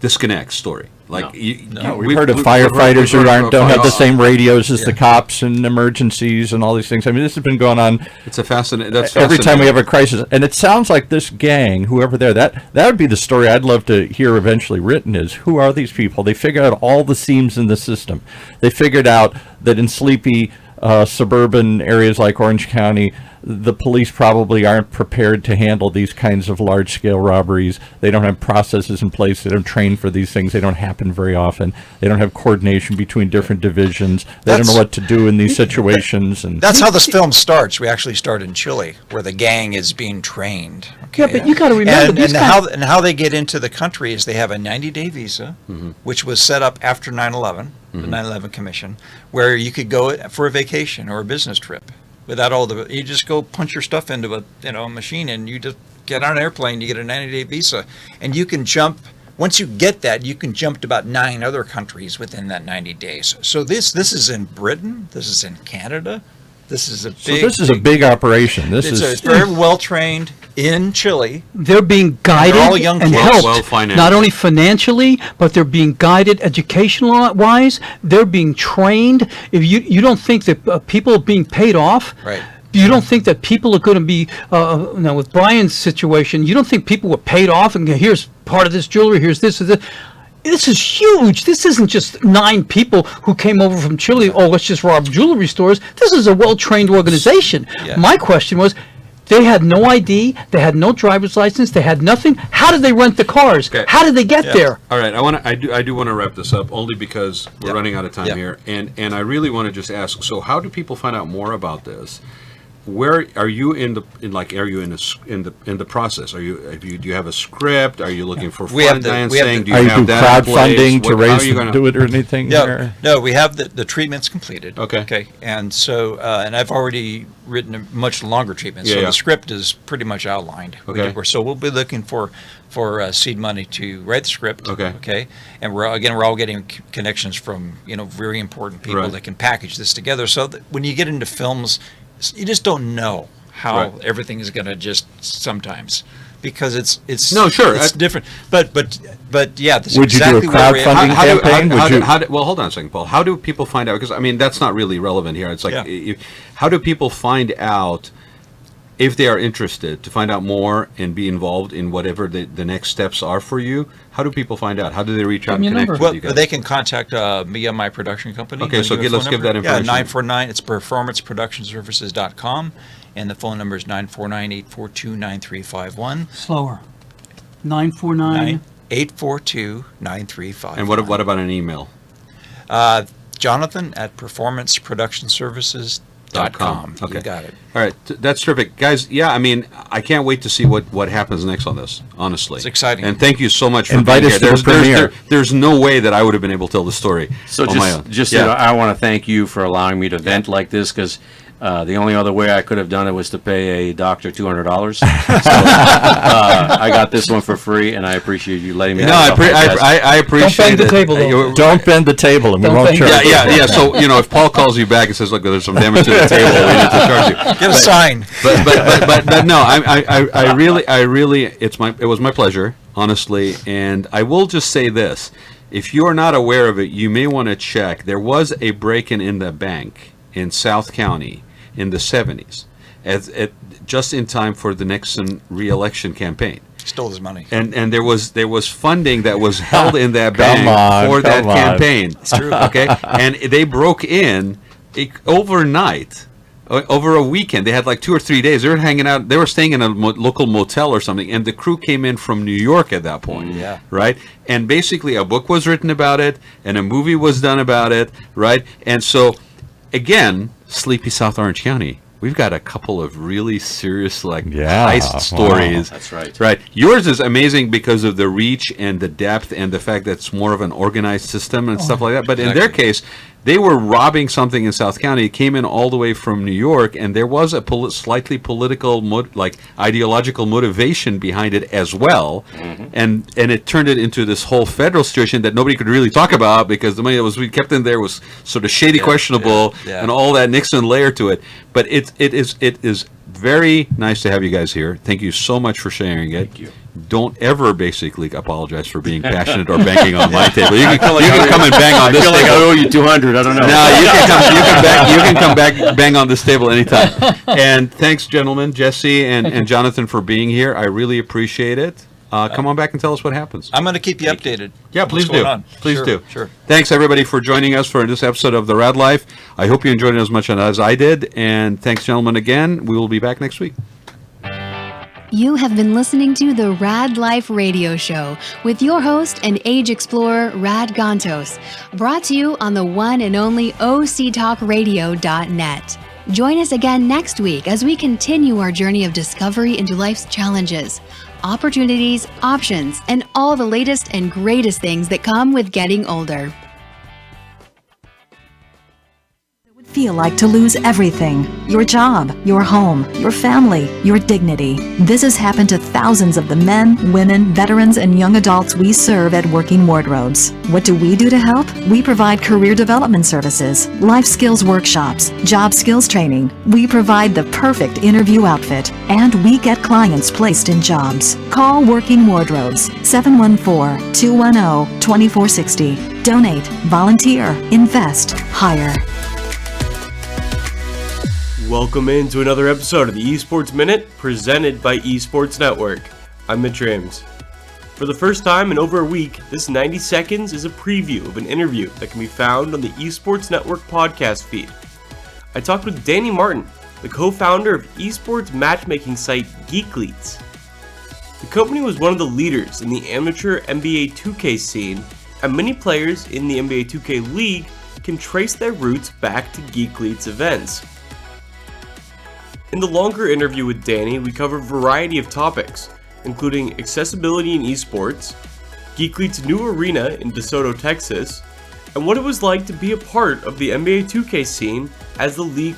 disconnect story. Like we've heard of firefighters who don't have the same radios as the cops and emergencies and all these things. I mean, this has been going on. It's a fascinating. Every time we have a crisis, and it sounds like this gang, whoever that would be the story I'd love to hear eventually written. Is who are these people? They figured out all the seams in the system. They figured out that in sleepy suburban areas like Orange County, the police probably aren't prepared to handle these kinds of large-scale robberies. They don't have processes in place. They don't train for these things. They don't happen very often. They don't have coordination between different divisions. They don't know what to do in these situations. And that's how this film starts. We actually start in Chile, where the gang is being trained. Okay? Yeah, but you got to remember and how they get into the country is they have a 90-day visa, which was set up after 9/11, the 9/11 Commission, where you could go for a vacation or a business trip. Without you just go punch your stuff into a machine, and you just get on an airplane. You get a 90-day visa, and you can jump. Once you get that, you can jump to about 9 other countries within that 90 days. So this is in Britain. This is in Canada. This is a big operation. It's very well trained in Chile. They're being guided and helped, not only financially, but they're being guided educational-wise. They're being trained. If you don't think that people are being paid off, right? You don't think that people are going to be now with Brian's situation? You don't think people were paid off and here's part of this jewelry, here's this, or this. This is huge. This isn't just 9 people who came over from Chile. Oh, let's just rob jewelry stores. This is a well-trained organization. Yeah. My question was, they had no ID. They had no driver's license. They had nothing. How did they rent the cars? Okay. How did they get there? All right. I do want to wrap this up only because we're running out of time here, and I really want to just ask. So, how do people find out more about this? Where are you in the process? Do you have a script? Are you looking for financing? Do you have that crowdfunding to raise and do it or anything? No, we have the treatments completed. Okay. And so and I've already written a much longer treatment. So the script is pretty much outlined. Okay. So we'll be looking for seed money to write the script. Okay. And we're all getting connections from very important people that can package this together. So that when you get into films, you just don't know how everything is going to just sometimes, because it's different. But yeah, this would exactly you do a crowdfunding campaign? Well, hold on a second, Paul. How do people find out? Because that's not really relevant here. It's like, how do people find out if they are interested to find out more and be involved in whatever the next steps are for you? How do people find out? How do they reach out and connect with you guys? They can contact me and my production company. Okay, so let's give that information. 949. It's performanceproductionservices.com, and the phone number is 949-842-9351. Slower. 949. 842-9351. And what about an email? Jonathan at performanceproductionservices.com. Okay. You got it. All right. That's terrific. Guys, I can't wait to see what happens next on this, honestly. It's exciting. And thank you so much for being here. There's no way that I would have been able to tell the story on my own. I want to thank you for allowing me to vent like this, because the only other way I could have done it was to pay a doctor $200. So I got this one for free, and I appreciate you letting me. I appreciate it. Don't bend the table, though. Don't bend the table, and we won't charge. Yeah. So if Paul calls you back and says, "Look, there's some damage to the table, we need to charge you," get a sign. But no, I really, it was my pleasure, honestly, and I will just say this: if you are not aware of it, you may want to check. There was a break-in in the bank in South County in the 70s, just in time for the Nixon re-election campaign. Stole his money. And there was funding that was held in that bank for that campaign. It's true. Okay, and they broke in overnight, over a weekend. They had like 2 or 3 days. They were hanging out. They were staying in a local motel or something, and the crew came in from New York at that point. Right. And basically, a book was written about it, and a movie was done about it. Right. And so, again, sleepy South Orange County. We've got a couple of really serious heist stories. Wow. That's right. Right. Yours is amazing because of the reach and the depth and the fact that it's more of an organized system and stuff like that. But in their case, They were robbing something in South County. It came in all the way from New York, and there was a slightly political, ideological motivation behind it as well. And it turned it into this whole federal situation that nobody could really talk about because the money that we kept in there was sort of shady, questionable, and all that Nixon layer to it. But it is very nice to have you guys here. Thank you so much for sharing it. Thank you. Don't ever basically apologize for being passionate or banging on my table. You can come and bang on this table. I owe you 200. I don't know. No, you can come back, bang on this table anytime. And thanks, gentlemen, Jesse and Jonathan, for being here. I really appreciate it. Come on back and tell us what happens. I'm going to keep you updated. Yeah, please do. Please do. Sure. Thanks, everybody, for joining us for this episode of The Rad Life. I hope you enjoyed it as much as I did. And thanks, gentlemen, again. We will be back next week. You have been listening to the Rad Life Radio Show with your host and age explorer, Rod Gantos, brought to you on the one and only OCTalkRadio.net. Join us again next week as we continue our journey of discovery into life's challenges, opportunities, options, and all the latest and greatest things that come with getting older. Feel like to lose everything: your job, your home, your family, your dignity. This has happened to thousands of the men, women, veterans, and young adults we serve at Working Wardrobes. What do we do to help? We provide career development services, life skills workshops, job skills training. We provide the perfect interview outfit, and we get clients placed in jobs. Call Working Wardrobes, 714-210-2460. Donate, volunteer, invest, hire. Welcome into another episode of the Esports Minute, presented by Esports Network. I'm Mitch Rames. For the first time in over a week, this 90 seconds is a preview of an interview that can be found on the Esports Network podcast feed. I talked with Danny Martin, the co-founder of esports matchmaking site Geekleets. The company was one of the leaders in the amateur NBA 2K scene, and many players in the NBA 2K League can trace their roots back to Geekleets events. In the longer interview with Danny, we cover a variety of topics, including accessibility in esports, Geekleets' new arena in DeSoto, Texas, and what it was like to be a part of the NBA 2K scene as the league